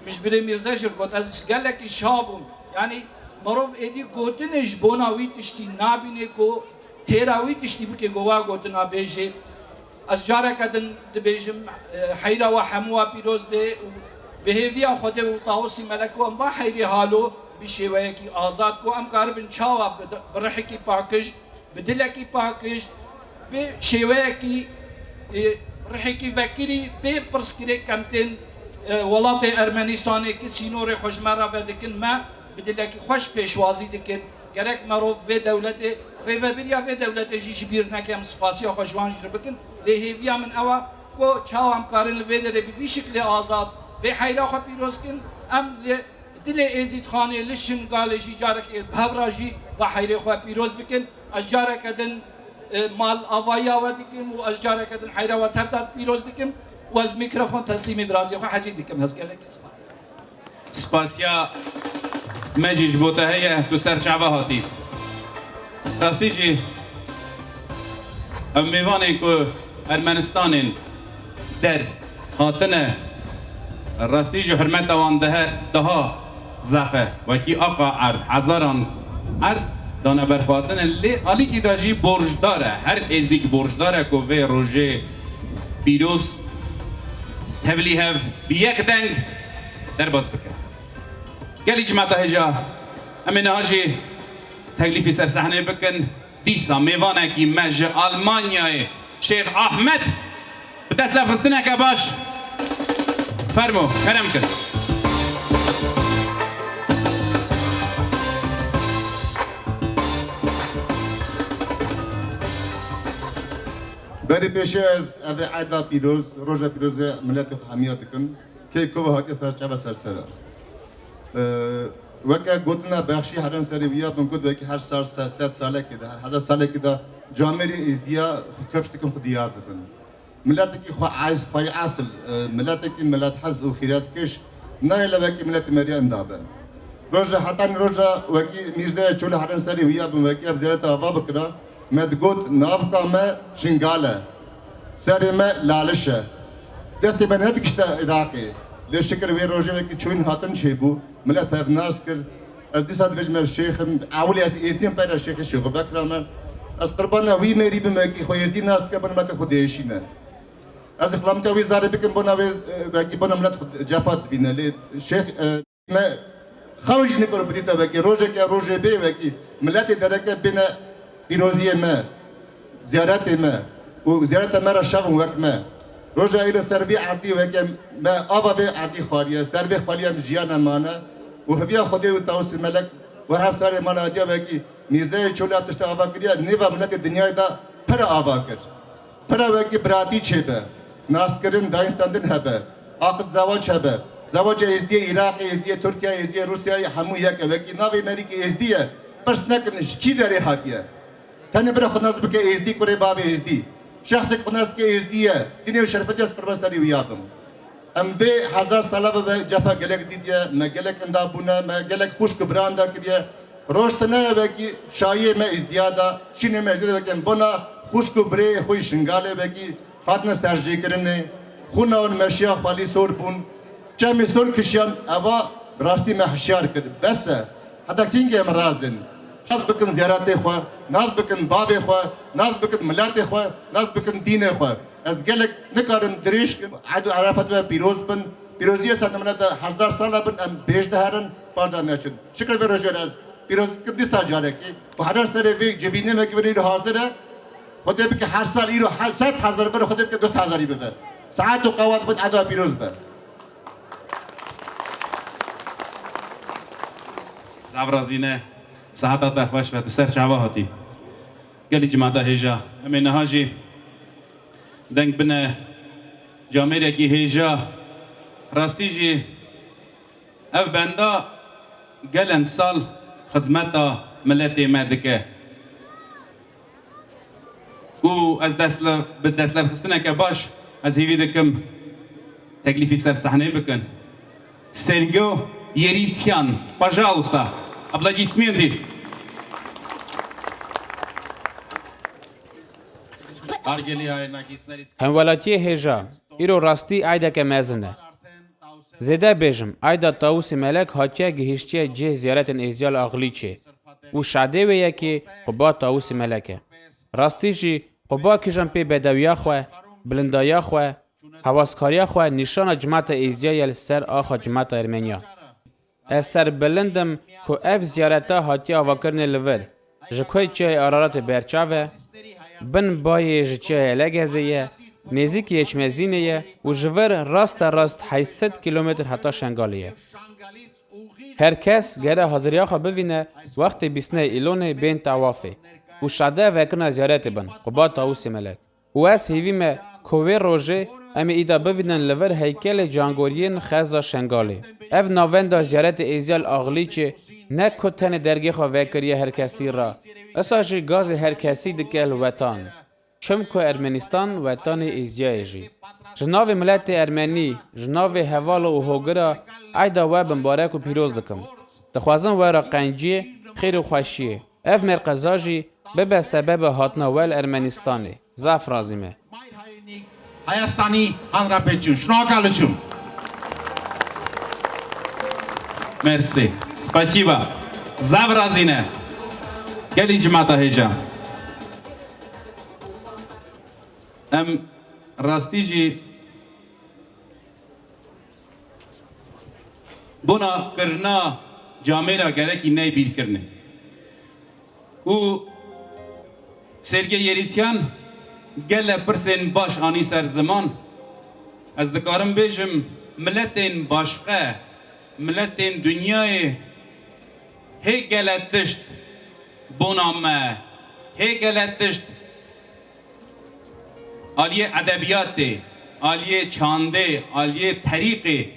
مش بري ميرزاش قلت از قال لك شابون يعني مروف ايدي قوتن جبونا وي تشتي نابينه كو تيرا وي تشتي بك گوا قوتنا بيجي از جارا كدن دبيجم حيرا وحموا بيروز به بهویا خود و طاوسی ملک و ام با حیری حالو بشیوه کی آزاد کو ام کاربن چاوا برحی کی پاکش بدل کی پاکش به شیوه کی رحی کی وکری به پرسکری کمتن ولات ارمنستان کی سینور خوشمرا و دکن ما بدل کی خوش پیشوازی دکن گرک مروف و دولت ریوبریا و دولت جیبیر نکم سپاسیا خوشوان جربکن لهویا من اوا کو چاوا ام کارن و در به شکل آزاد به حیلا خو پیروز کن ام دل ازید خانه لشنگالجی جارک بهراجی و حیلا خو پیروز بکن از جارک دن مال آوایا و دکم و از جارک دن حیلا و تبداد پیروز دکم و از میکروفون تسلیم برازی خو حجی دکم هست گله سپاس سپاسیا مجیج بوته هیه تو سر شعبه هاتی راستی جی ام میوانه که ارمنستان در هاتنه راستی جو حرمت وان ده زفه وکی آقا عرد هزاران عرد دانه برخواتن علی کی داجی برج داره هر ازدیک برج داره که وی روژه پیروز هفلی هف بیک دنگ در باز بکن گلی جمعتا هجا امین هاجی تکلیفی سر صحنه بکن دیسا میوانه کی مج آلمانیای شیخ احمد بدست لفرستنه که باش فرمو کرم کن بری پیش از اوی عیدا پیروز روژا پیروز ملت حمیات کن که کوه هاتی سر چه سر سر وکه گوتنا بخشی هران سری ویا من گفت وکی هر سال 100 ساله که ده 1000 ساله که ده جامعه ازدیا کفشت کم خدیار بکن ملت کی خو عايز فای اصل ملت کی ملت حز و خیرات کش نه الا وکی ملت مریا اندابه روزا حتی روزا وکی میرزا چول هران سری ویا بم وکی افزالت آوا بکرا مد گوت ناف کام شنگاله سری ما لالشه دستی من هد کشتا عراقی ده شکر وی روزا وکی چون هاتن چیبو ملت افناس کر از دیسات وجم الشيخ اولی از ایزنیم پر الشيخ شیخ بکرام از قربانا وی میری بم وکی خو یزدی ناس که بن مت خودیشینه از اخلامت وزاره بکن بنا وکی بنا ملت جفات بینه لی شیخ ما خوش نکرو بدیتا وکی روزه که روزه بی وکی ملت درکه بنا پیروزی ما زیارت ما و زیارت ما را شغل وقت ما روزه ایل سربی عردی وکی ما آبا بی عردی خواریه سربی خواریه جیان مانه و هفیا خودی و توسط ملک و هف سال مالا دیا وکی میزه چوله ابتشت آوا کریه نیوا ملت دنیای دا پر آوا کر پر وکی براتی چه به ناسکرین داینستاندن هبه عقد زواج هبه زواج ازدی عراق ازدی ترکیه ازدی روسیه همو یک وکی ناوی امریکا ازدیه پس نکنش چی داره هاتیه تنه برای خود نصب که ازدی کره باب ازدی شخص خود نصب که ازدیه دینه و شرفتی از قربستانی ویابم ام به 1000 ساله به جفا گلک دیدیه ما گلک اندابونه ما گلک خوش کبراندا کدیه روشت نه بگی شایع ما ازدیادا شینه مجده بگم بنا خوش کبره خوی شنگاله بگی خاطن سرجی کرنه خونه اون مشیا خالی سور بون چه سور کشیان اوا راستی ما هشیار کرد بس حتی کینگ امرازن ناز بکن زیارت خو ناز بکن باب خو ناز بکن ملت خو ناز بکن دین خو از گلک نکارم دریش عدو عرفت و پیروز بن پیروزی است من 1000 ساله بن ام بیش دهرن پاردان نشد شکر به روزگار از پیروز کدی ساجاره کی و هر سر وی جبینه مگوری حاضره خودی که هر سال ایرو 700,000 بر خودی که 2000 بده ساعت و قوات بن عدو پیروز بن زبرازینه ساعتات خوش و سر شعباتی گلی جماعت هجا امین هاجی دنگ بنه جامعه کی هجا راستی جی اف بندا گلن سال خدمت ملت مدکه او از دستلف خستنه که باش از هیوی دکم تکلیفی سر صحنه بکن سرگو Еритсян, пожалуйста, аплодисменты. همولاتی هجا ایرو راستی ایده که مزنه زده بیجم ایده تاوسی ملک هاتیه گهشتیه جه زیارت ازیال اغلی چه و شعده ویه که قبا تاوسی ملکه راستی جی قبا کجم پی بدویا خواه بلندایا خواه حواسکاریا خواه نشان جماعت ازیال سر آخا جماعت ارمنیا از سر بلندم که اف زیارتا هاتی آواکرن لور جکوی چه آرارات برچاوه بن بای جچه لگزیه نزیک یچمزینه و جور راست 800 کیلومتر حتی شنگالیه هر کس گره حاضریا خوا ببینه وقت بیسنه ایلونه بین توافه و شده وکرنا زیارت بن قبا تاوسی ملک و از هیویم کوه روژه امی ایدا ببینن لور هیکل جانگورین خزا شنگالی اف ناوندا زیارت ایزیال آغلی چه نه کتن درگی خوا وکریه هر کسی را اساجی گاز هر کسی دکل وطان چم که ارمنستان وطان ایزیای جی جناو ملت ارمنی جناو هوال و هوگرا ایدا و بمبارک و پیروز دکم دخوازم ورا قنجی خیر و خوشیه اف مرقزا جی ببه سبب هاتنا ول ارمنستانی زف رازیمه Hayastani Hanrapetçun, Şnokalычun. Merci. Спасибо. Zavrazine. Geli cimata heja. Rastiji buna kırna camera gerek ne bir kırne. U Sergey Yerityan gele persen baş ani ser zaman az dikarim bejim milletin başka milletin dünyayı he gele tişt buname he gele tişt aliye edebiyatı aliye çande aliye tariqi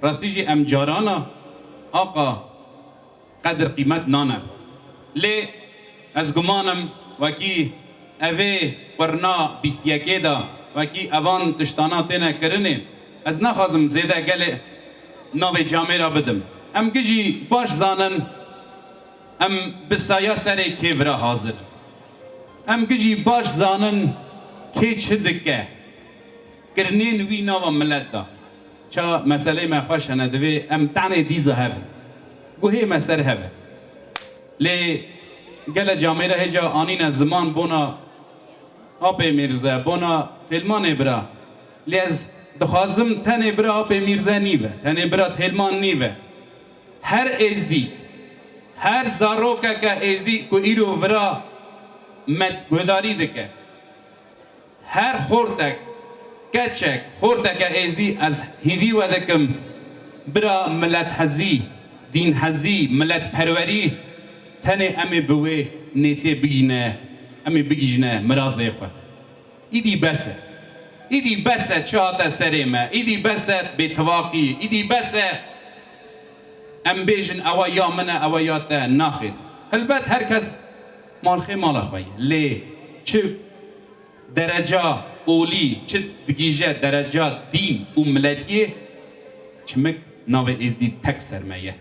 rastici emcarana aqa qadr qiymet nana le az gumanım vaki اوه ورنا بیستیکه دا وکی اوان تشتانا تینه کرنه از نخوازم زیده گله ناو جامعه را بدم ام گجی باش زانن ام بسایا سره که برا حاضر ام گجی باش زانن که چه دکه کرنه نوی ناو ملت دا چا مسئله ما خوش هندوه ام تعنی دیزا هبه گوهی مسر هبه لی گله جامعه را هجا آنین زمان بونا آپی میرزه بونا تلمان برا لیز دخوازم تن برا آپی میرزه نیوه تن برا تلمان نیوه هر ازدی هر زاروکه که ازدی که ایرو برا مد گوداری دکه هر خورتک کچک خورتک ازدی از هیوی و دکم برا ملت حزی دین حزی ملت پروری تن امی بوی نیتی بگینه امی بگیجنه مرازه خود ایدی بسه چهات سریمه ایدی بسه بتواقی ایدی بسه ام بیجن اوا یا منه اوا یا تا ناخیر البته هر کس مالخی مال خواهی لی چه درجه اولی چه بگیجه درجه دین و ملتیه چمک ناو ازدی تک سرمایه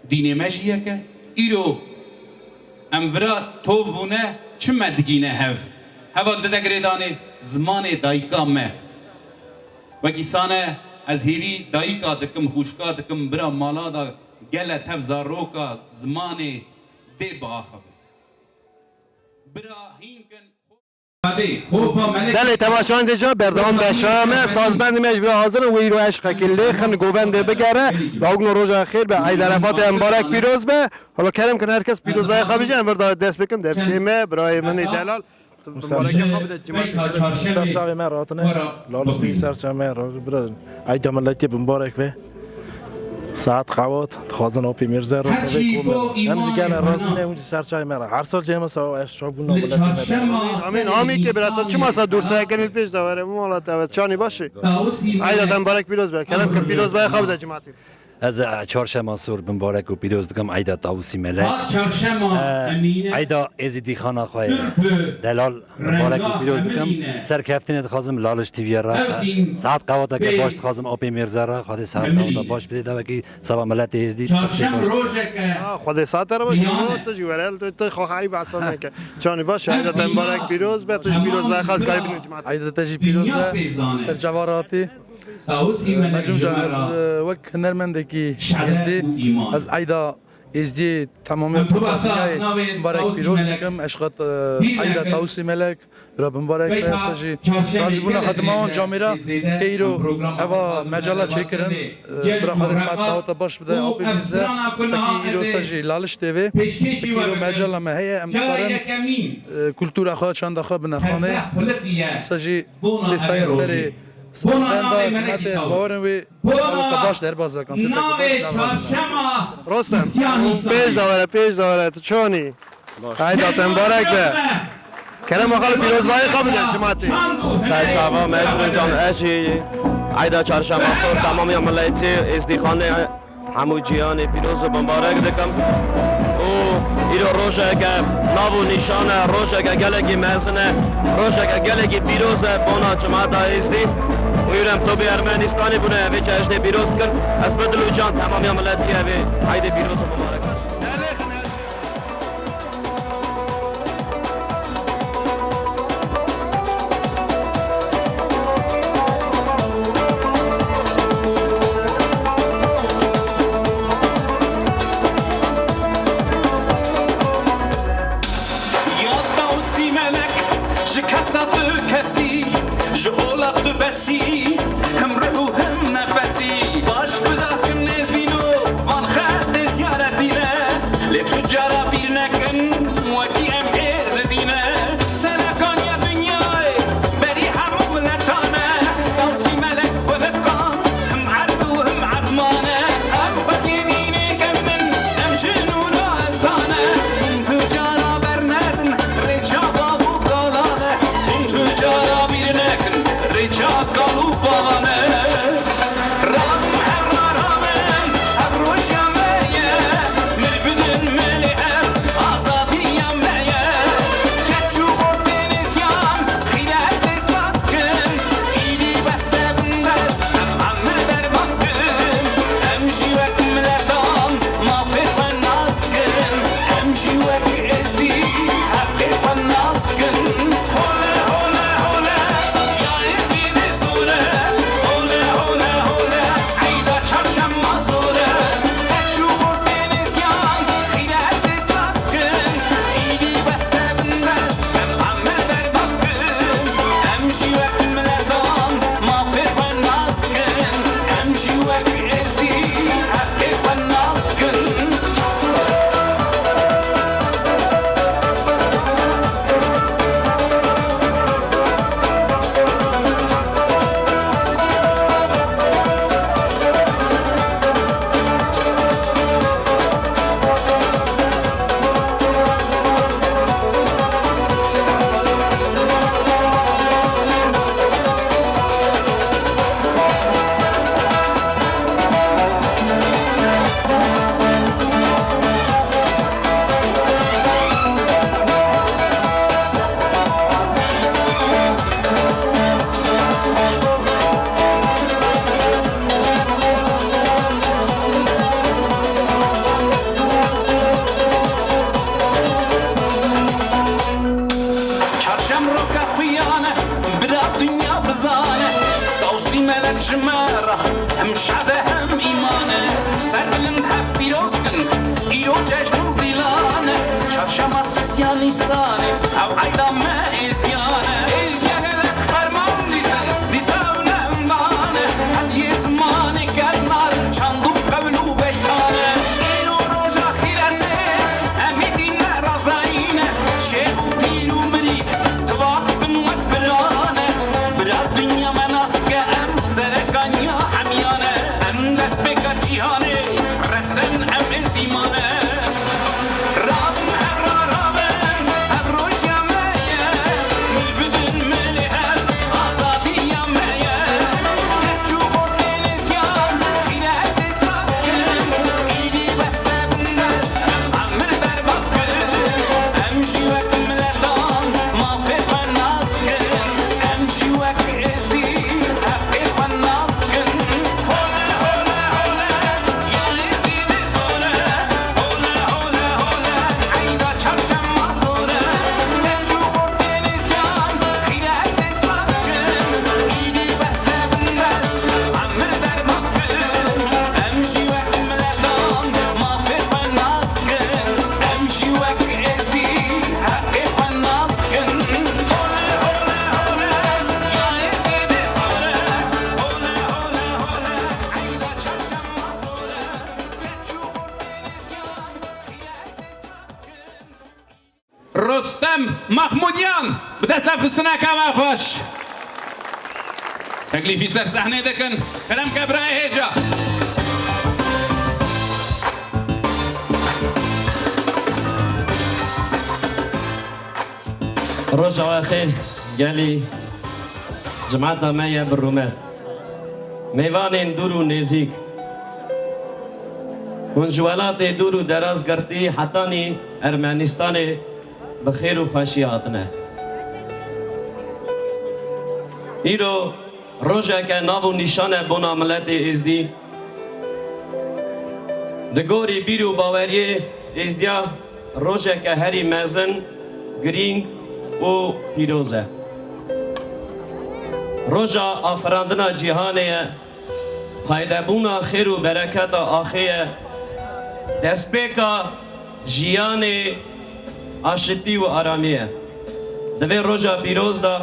دین مجیه که ایرو امورا توف بونه چمه دگینه هوا ددگریدانه زمان دایکا مه وکیسانه از هیوی دایکا دکم خوشکا دکم برا مالا دا گله تفزار روکا زمان دی باخب برا هینکن دلی تماشان دیجا بردان دشامه سازبند مجبور حاضر و ایرو عشق کلی خن گوونده بگره و اون روز خیر به عید عرفات مبارک پیروز به حالا کرم کنه هر کس پیروز به خواهی جان ورد دست بکن در چیمه برای من دلال سرچاوی من راتنه لالستی سرچاوی من برای عید ملتی مبارک به ساعت خوات خازن آبی میرزه رو همزی گله رازی نه اونجا سرچای مرا هر سال جمع سوا اشرابون نبودی آمین آمین که برات چه ماسا دور سایه کنید پیش داره مولا تا چانی باشه عیدتان مبارک پیروز به کلام که پیروز به خواب ده جماعتی از چهارشنبه منصور مبارک و پیروز دکم عید طاووسی ملک عید ازیدی خانه خواه دلال مبارک و پیروز دکم سرکفتین خازم لالش تیوی را ساعت قواتا که باش خازم آبی میرزه را خود ساعت قواتا باش بده و که سبا ملت ازدی خود ساعت را باشه تو جوارل تو خواهی بحثان که چانی باشه عیدتان مبارک پیروز به توش پیروز به خواب کاری بینید جماعتی عیدتان پیروز سر جواراتی مجموع جان از وک هنرمندگی ازدی از عیدا ازدی تمامی دنیای مبارک پیروز دکم عشقات عیدا طاووسی ملک را مبارک پیاسجی رازبونا خدمان جامیرا تیرو اوا مجله چکرن برا خود ساعت قواتا باش بده آبی بیزه تکی ایرو سجی لالش دیوه تیرو مجله مهیه امکارن کلتور خواه چند خواه بنخانه سجی لیسای سری سپندا جماعت از باورن وی باش در بازه کنسپت رستم پیش داره تو چونی عیدتان مبارک به کرم آخال پیروز بای خواب ده جماعتی سعید شعبا مجموع جان اشی عید چهارشنبه منصور تمامی ملتی ازدی خانه همو جیان پیروز مبارک دکم او ایرو روشه که ناو نشانه روشه که گلگی مزنه روشه که گلگی پیروز بانا جماعت ازدی و ایرم تو به ارمنستانی بونه وی چه پیروز کن از بدلو جان تمامی ملتی وی عید پیروز مبارک هم روح هم نفسی باش بده کم نزینو وان خد زیارتی ملك جمارة هم شعبه هم إيمانه سر بلند هف بيروز كن إيرو ججن ودلانه چارشما سسيا نيسانه أو عيدا ما إزديانه إزديانه لك فرمان ديدن نساونا امدانه حد يزمانه قرنار چندو قبلو بيتانه إيرو روجا خيرته أمي دينه رازاينه شيخو بيرو مريك تواق بنوك برانه برا دنيا مناسكه أم سرقانيا حميانه أم دست بكا جيهانه رسن أم ازديمانه رابن هبرا رابن هبروش يا مايا ملبدن ملهب آزادي يا مايا تشو خورتين ازيان خينا هد ساسكن ايدي بس بندس عمر برباسكن امشي وك ملتان ما في فناسكن امشي وك ازدي حقي فناسكن هولا هولا هولا يا ازدي دي زولا هولا هولا هولا عيدا چرشم مازولا تشو خورتين ازيان خينا هد ساسكن ايدي بس بندس عمر برباسكن امشي وك ملتان ما في فناسكن امشي وك ازدي حقي فناسكن هولا هولا هولا يا ازدي دي زولا هولا هولا هولا عيدا چرشم مازولا تشو خورتين ازيان خينا هد ساسكن رستم محمودیان به دست لفظتونه کم خوش تکلیفی سر صحنه دکن کلم که برای هیجا رجع خير قالي جماعتنا معي بالرومات ميوان دورو نزيك ونجوالات دورو دراز قرتي حتاني ارمانستان بخير وخاشياتنا ايرو رجع كنافو نشانه بنا ملت ازدي دگوری بیرو باوریه ازدیا رجع كهري مازن گرینگ و پیروزه روژا آفراندنا جهانه پایدبونا خیر و برکت آخیه دستبیکا جیان آشتی و آرامیه دوی روژا پیروز دا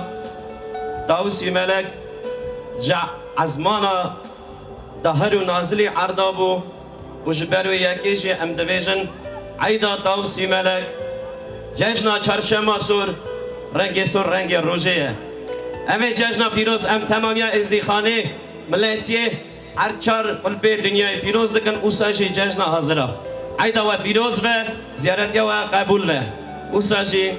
داوسی ملک جا عزمانا دا هر و نازلی عردابو و جبرو یکیش ام دویجن عیدا داوسی ملک جشن چهارشنبه سور رنگ سور رنگ روزه اوه جشن پیروز ام تمامی ازدیخانه ملتیه هر چار قلبه دنیای پیروز دکن اوساشی جشن حاضره عیدا و پیروز و زیارت و قبول و اوساشی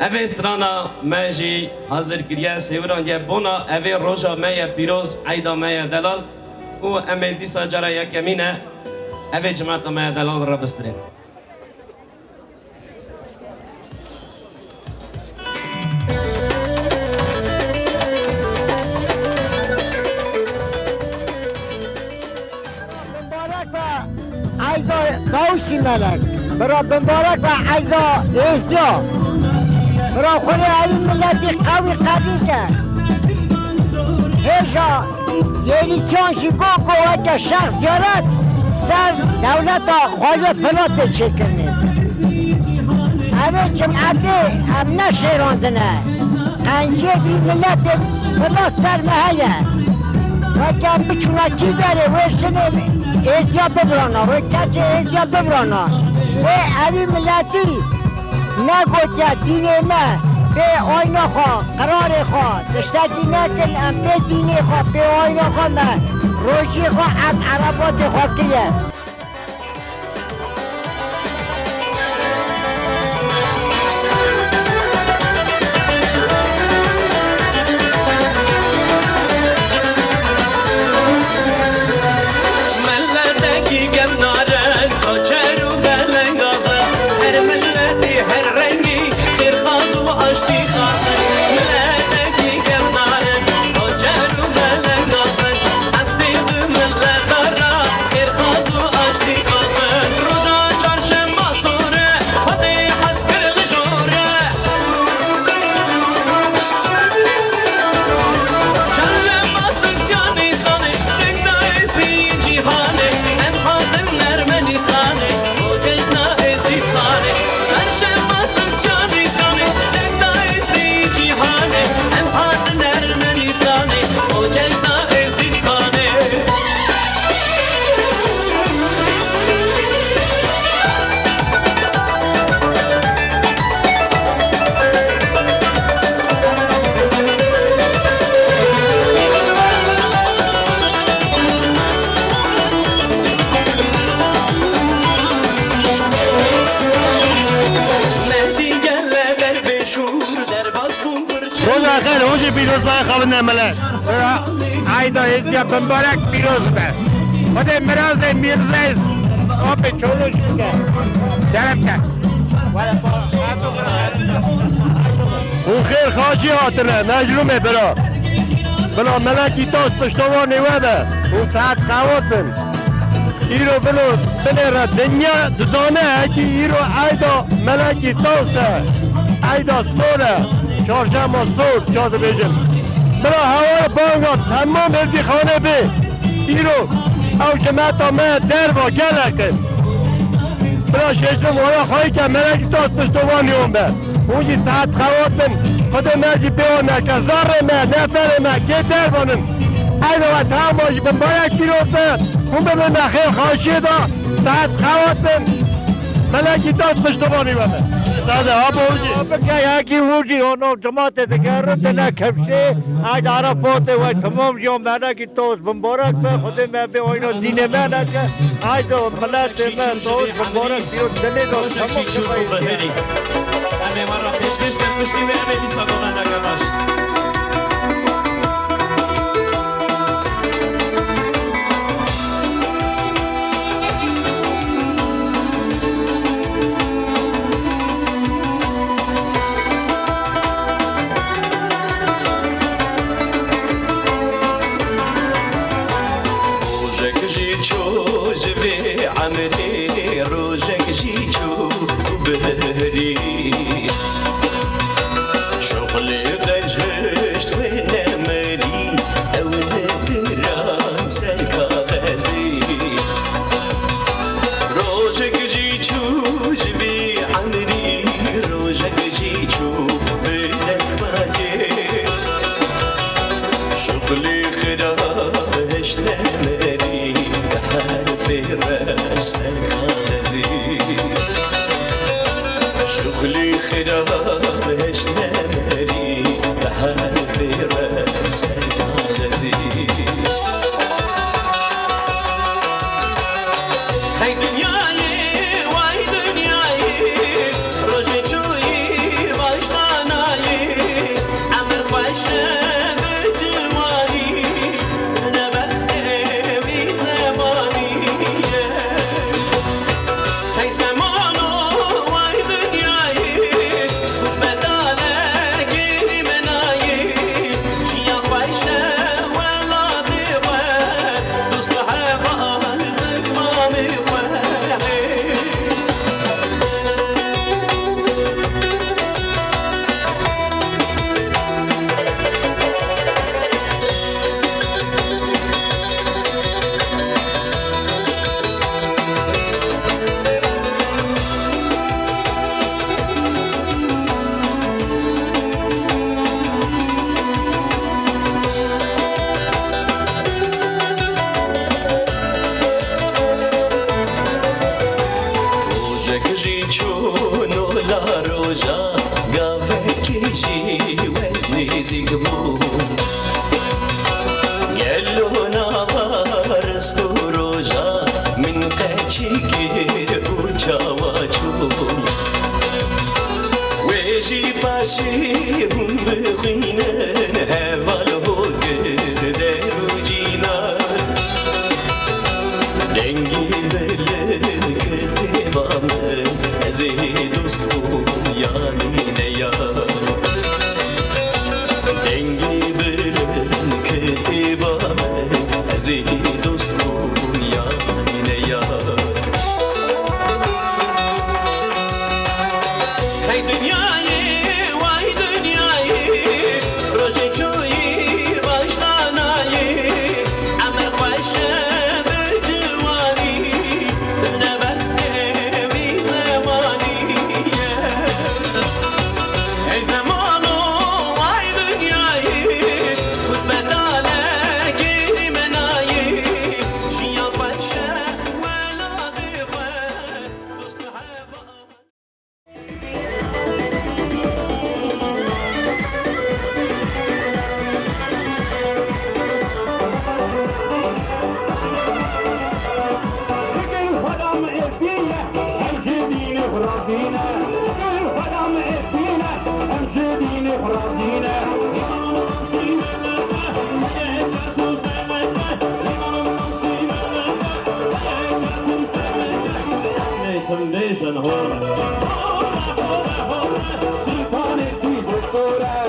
اوه استرانا ماجی حاضر کریه سیوران یه بونا اوه روژا مای پیروز عیدا مای دلال و ام دیسا جرا یکمینه اوه جماعت مای دلال را بسترین داوسی ملک برا بمبارک و عیدا ازدیا برا خود علی ملتی قوی قدیم کرد هجا یعنی چانشی گو که شخص یارد سر دولت خواهی پلات چکنه همه جمعتی هم نشیراندنه قنجه بی ملت پلا سر محله و که بچونکی داره وشنه ازیا ببرانا و کچه ازیا ببرانا و علی ملتی نگوتیا دینه ما به آینا خواه قرار خواه دشتاکی نکن ام به دینه خواه به آینا خواه ما روشی خواه از عربات خواه کلیه خیر خواز و روز پیروز باید خواب نمله عیدا ازدیا بمبارک پیروز به خود مراز میرزیز آب چولوش بگه درم کرد اون خیر خواهشی حاطنه مجرومه بلا ملکی تاست پشتوار نیوه اون ساعت خواد بن ایرو بنه دنیا دزانه که ایرو عیدا ملکی تاسته عیدا سوره چارشنبه سور چاده بیجم بلا هوای بانگا تمام ازی خانه بی ایرو او جمعتا من در با گله کن بلا ششم والا خواهی که ملکی تاست پشتوانی اون به اونجی ساعت خواد بن خود مجی بیانه که زر من نفر من که در بانم عیدا و تماشی بمبارک پیروزه اون به من نخیر خواهشی دا ساعت خواد بن ملکی تاست پشتوانی بده ساده ها بوجی بکه یکی وجی اونو جماعت دیگر رو تنه کفشه عید عرفات و تمام جام ملکی توست بمبارک به خود من به اینو دین من که عید ملت من توست بمبارک بیو دلی دو تمام کفایی همه من را پیشکش نفستی و همه نیسا گونه نگرمش عمري روجك جيتو بهري شغلي غجشت وانا مري او ندران سلكا غازي روجك جيتو جبي عمري روجك جيتو بدك بازي شغلي خراش نمري فراش سرغازي شغلي خراش نمري بحال فراش سرغازي هاي دنياي واي دنياي روجي جوي باشتاناي عمر خوشه بجواني انا بختي بزماني هاي زمانو واي دنياي وش بدانا غيري مناي جيا خوشه ولا ضيفه دوست حبال بزمامي روجك جيتشونو لا روجا قافك يجي وزني زيقمون قالوا نظر استروجا من تشيكير وجاواجون ويجي باشيهم بخينان هفالهو قردالو جينان دنگی بلن کتبامه ازی دوستو یعنی نیار دنگی بلن کتبامه ازی دوستو یعنی نیار هی دنیای وای دنیای روزی چوی باشتانایی عمر خوشه رازينه بیشن هوره سلطان زید سوره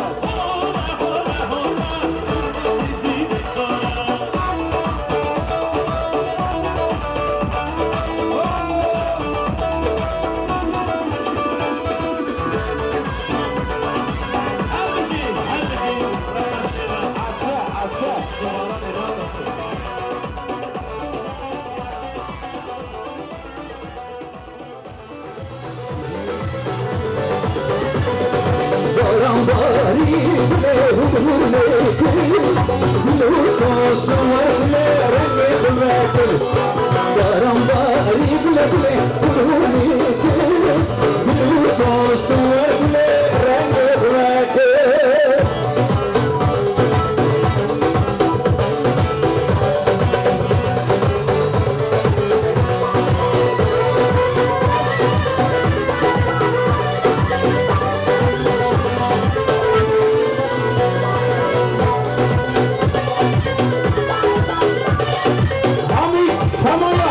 Tamam.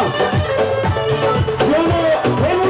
Canım,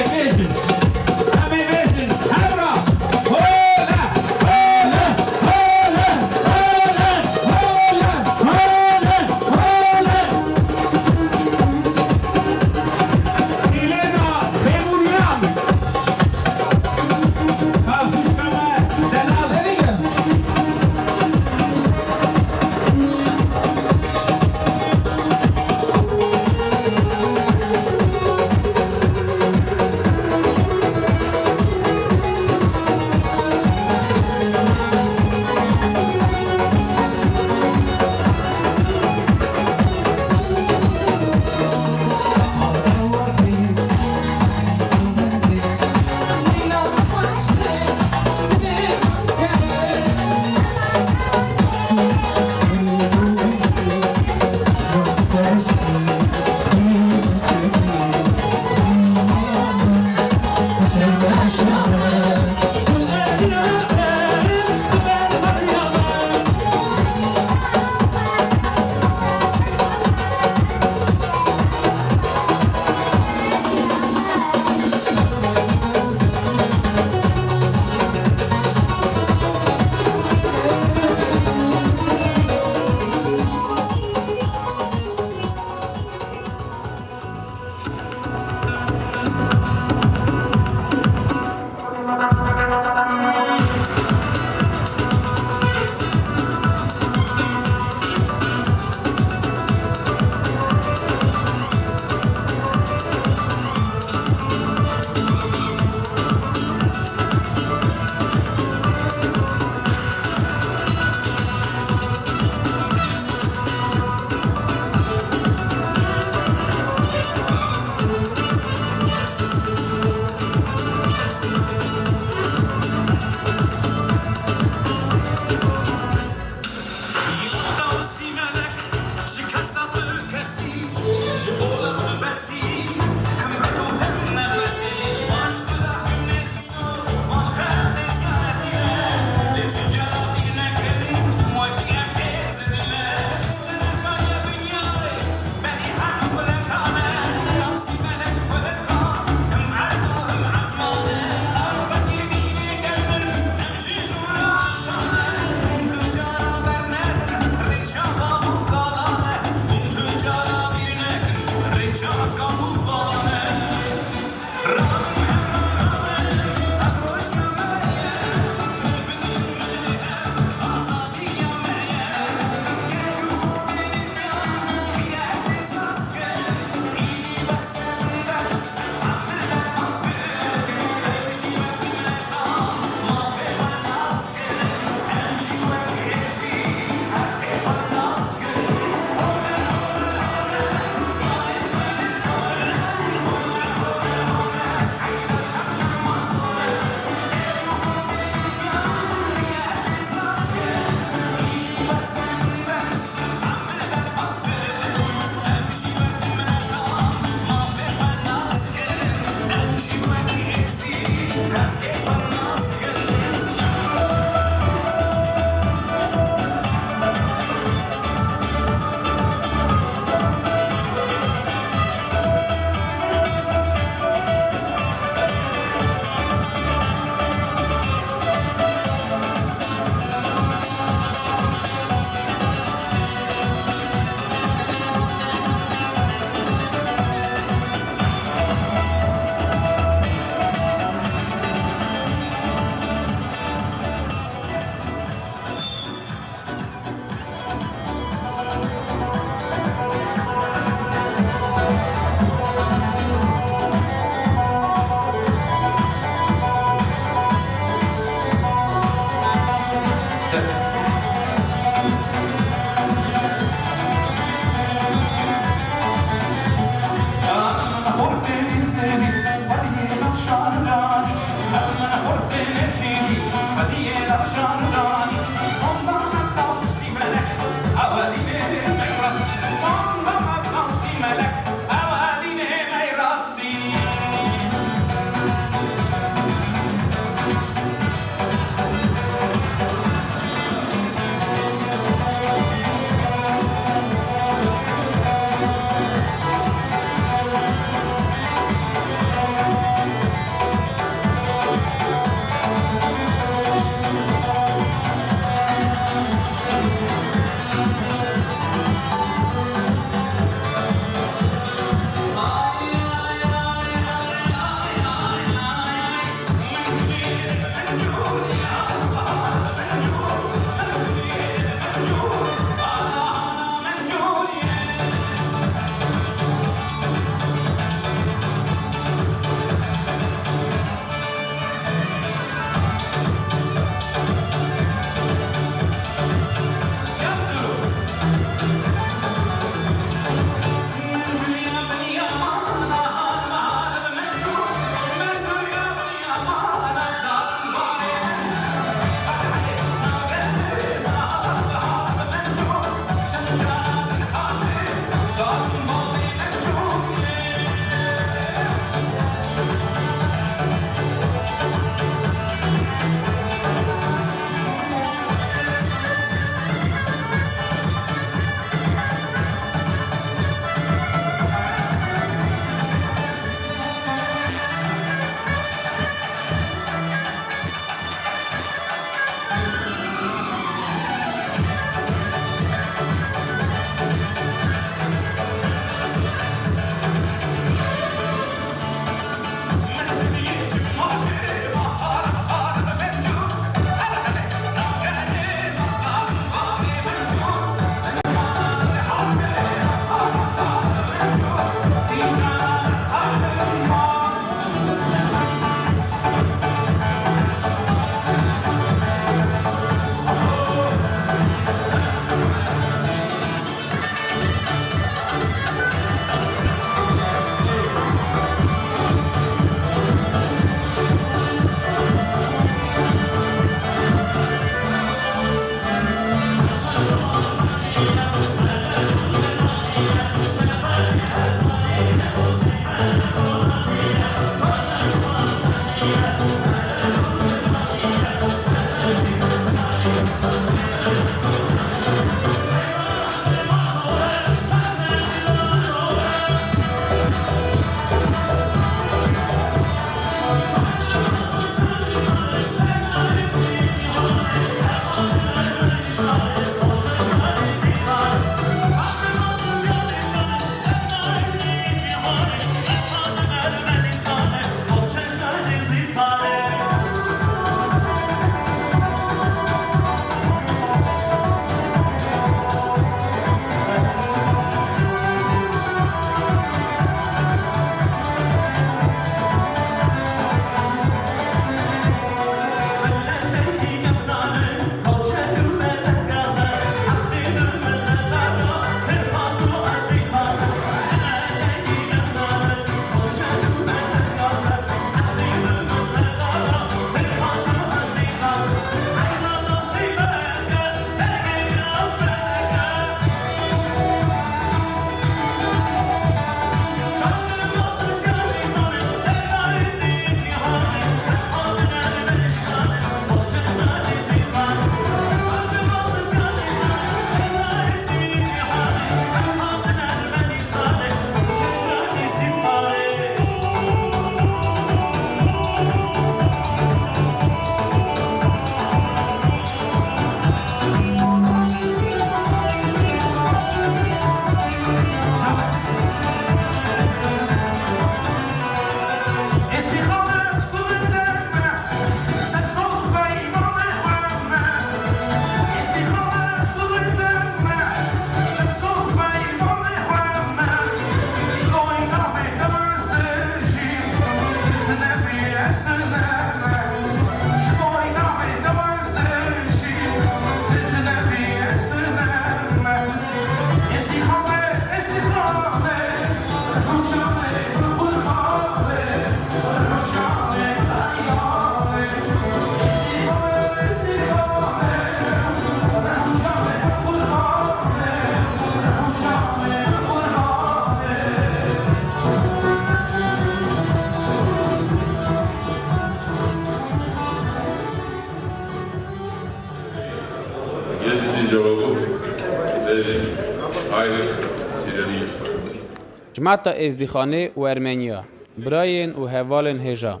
جماعت ازدیخانه و ارمنیا براین و هوالن هجا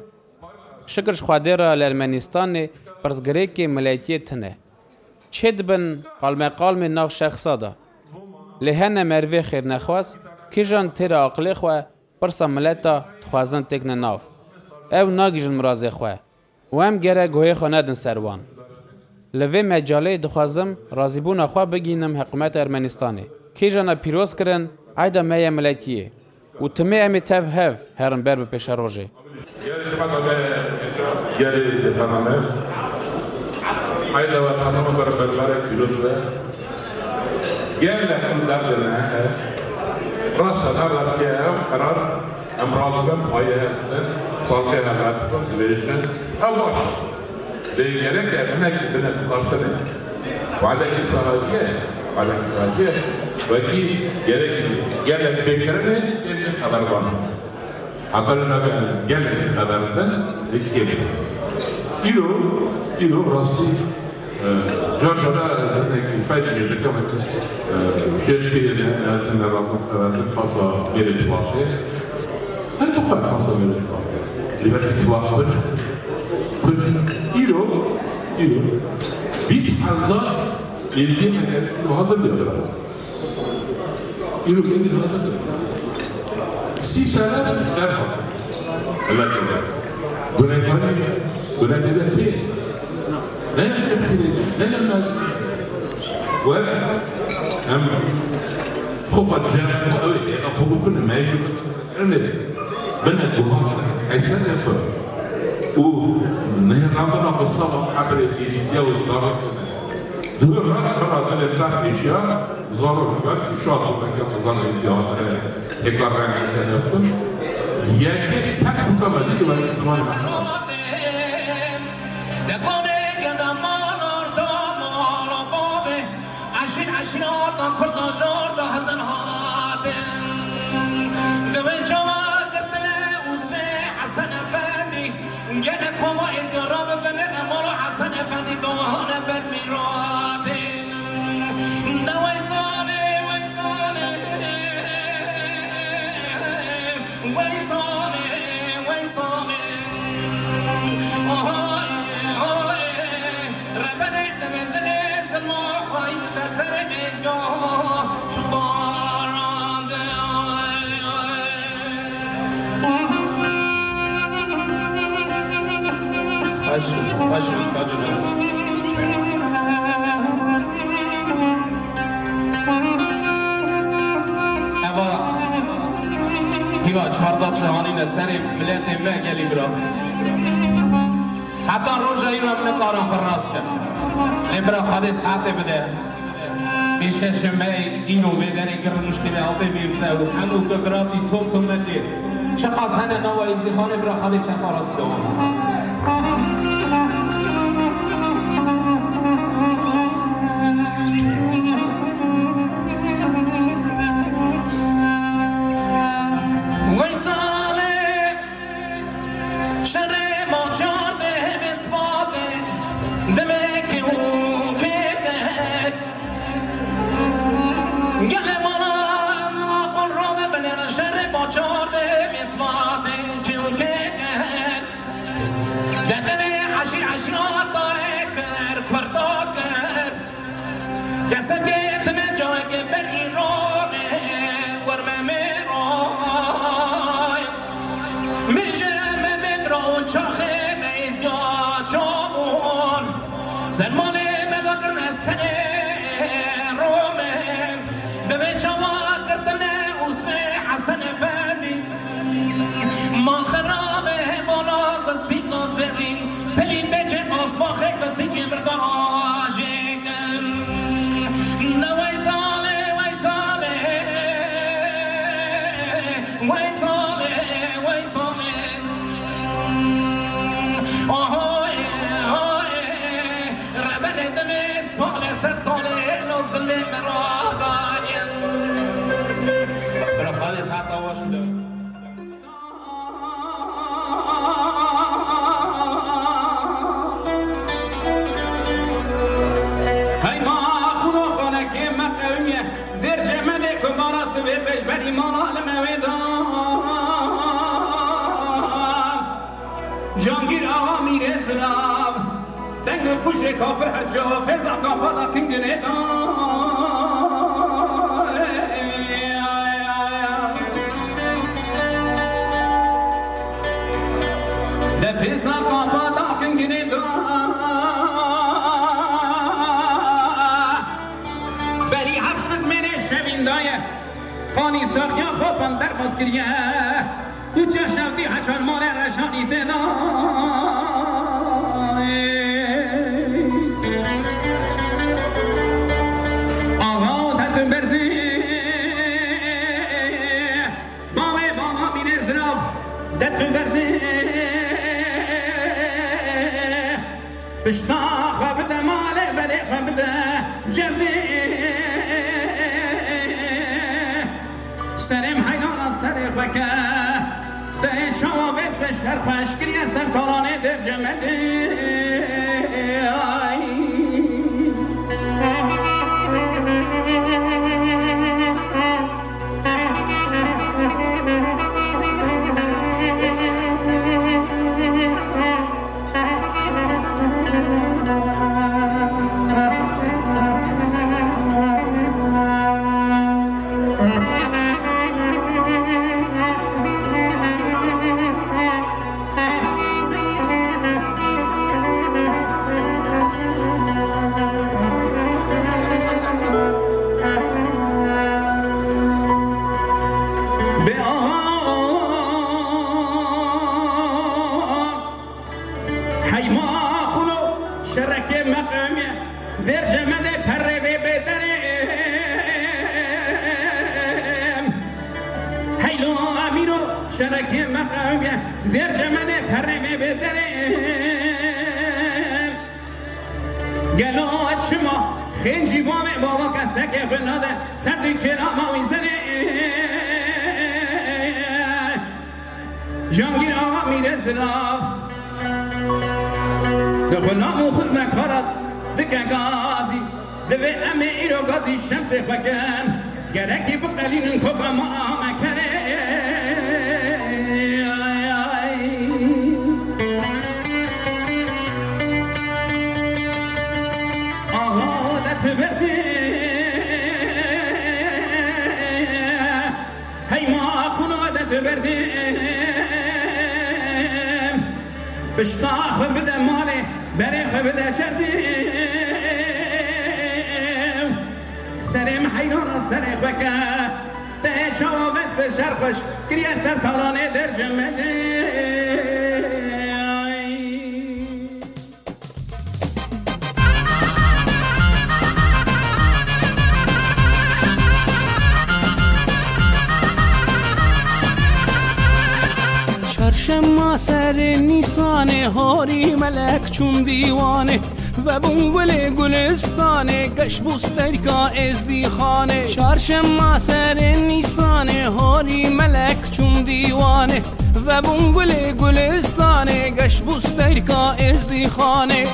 شکرش خواده را لارمنستان پرزگره که ملیتی تنه چه دبن قالم ناو شخصا دا لهن مروی خیر نخواست که جان تیر عقلی خواه پرسا ملتا تخوازن تکن ناو او ناگیجن مرازه خواه و هم گره گوه خواندن سروان لوی مجاله دخوازم رازیبون خواه بگینم حکومت ارمنستانه که جانا پیروز کرن عیدا میه ملیتیه و تمه امی تف هف هرن بر به پیش روژه گری دفنامه عیدا و تمام بربره پیروز به گری لکن درد نه راسا نرد که هم قرار امراض بم پایه سالکه همراتتون لیشن او باش لیگره که منک بنت کارتنه وعدك ساعتيه وكي جالك بكرنه خبر بنا خبرنا جالك خبرنا ذكر إلو راستي جورجنا زندگی فایده می‌کنه شرکتی از نراتون خبرت خاصة میره واقع هل بخواد خاصة میره واقع لیبرتی واقع کن إلو 20,000 izdiğim ne hazırlıyorlar. İlk önce hazırlıyorlar. Sişalar derhal. Allah korusun. Buna kadar değil. Ne yapayım? Ne yapayım? Ve hem خفجان قوي أقول كل ما يجب أنا بنا جوها حسنا يفهم ونهر ربنا بالصبر عبر الاستياء والصبر دور راس كما قال الفخ إشياء ضرر بل إشارة بك أظن الإدارة إقرار عن يعني تحكم كما ذكر الإسلام تیوا چهارده جهانی نسری ملت ما گلی برا حتی روزه ای رو هم نکارم فراست کرد لبرا خواهد ساعته بده پیشش می اینو بدنی که مشکل آبه میرسه و همو که براتی توم مدیر چه قاسنه نوا ازدیخانه برا خواهد چه خواست دوام در جمع ده کمارا سوی پیش بری مانا لمویدان زراب دنگ پوش کافر هر جا فضا کاپادا کنگنه ده فضا کاپادا کنگنه بری حفظت منه شوین دایه پانی ساقیا خوبان در باز کریه اوتیا شودی هچار مال رشانی تدا آقا دت برده باوی باوا مین ازراف دت برده بشتا خواب ده مال بره خواب ده جرده سرم حیلانا سر فکه ده شوابت به شرفش کریه سر تالانه در جمده شرکی مقامیه در جمعه پرمه بدرم گلوات شما خنجی بامه بابا کسکه بناده سردی کرام ویزره جانگیر آقا میره زراف غلام و خزمک هارد دکه گازی دوه امه ایرو گازی شمس فکن گرکی بقلین کوکا ما مکنه بشتاخ بده ماله بره بده چردیم سرم حیران سر خوکه ده شوابت به شرفش کریه سر تالانه در جمده شما سر نیسانه هاری ملک چون دیوانه و بنگل گلستانه گش بوسترکا ازدی خانه چارشما سر نیسانه هاری ملک چون دیوانه و بنگل گلستانه گش بوسترکا ازدی خانه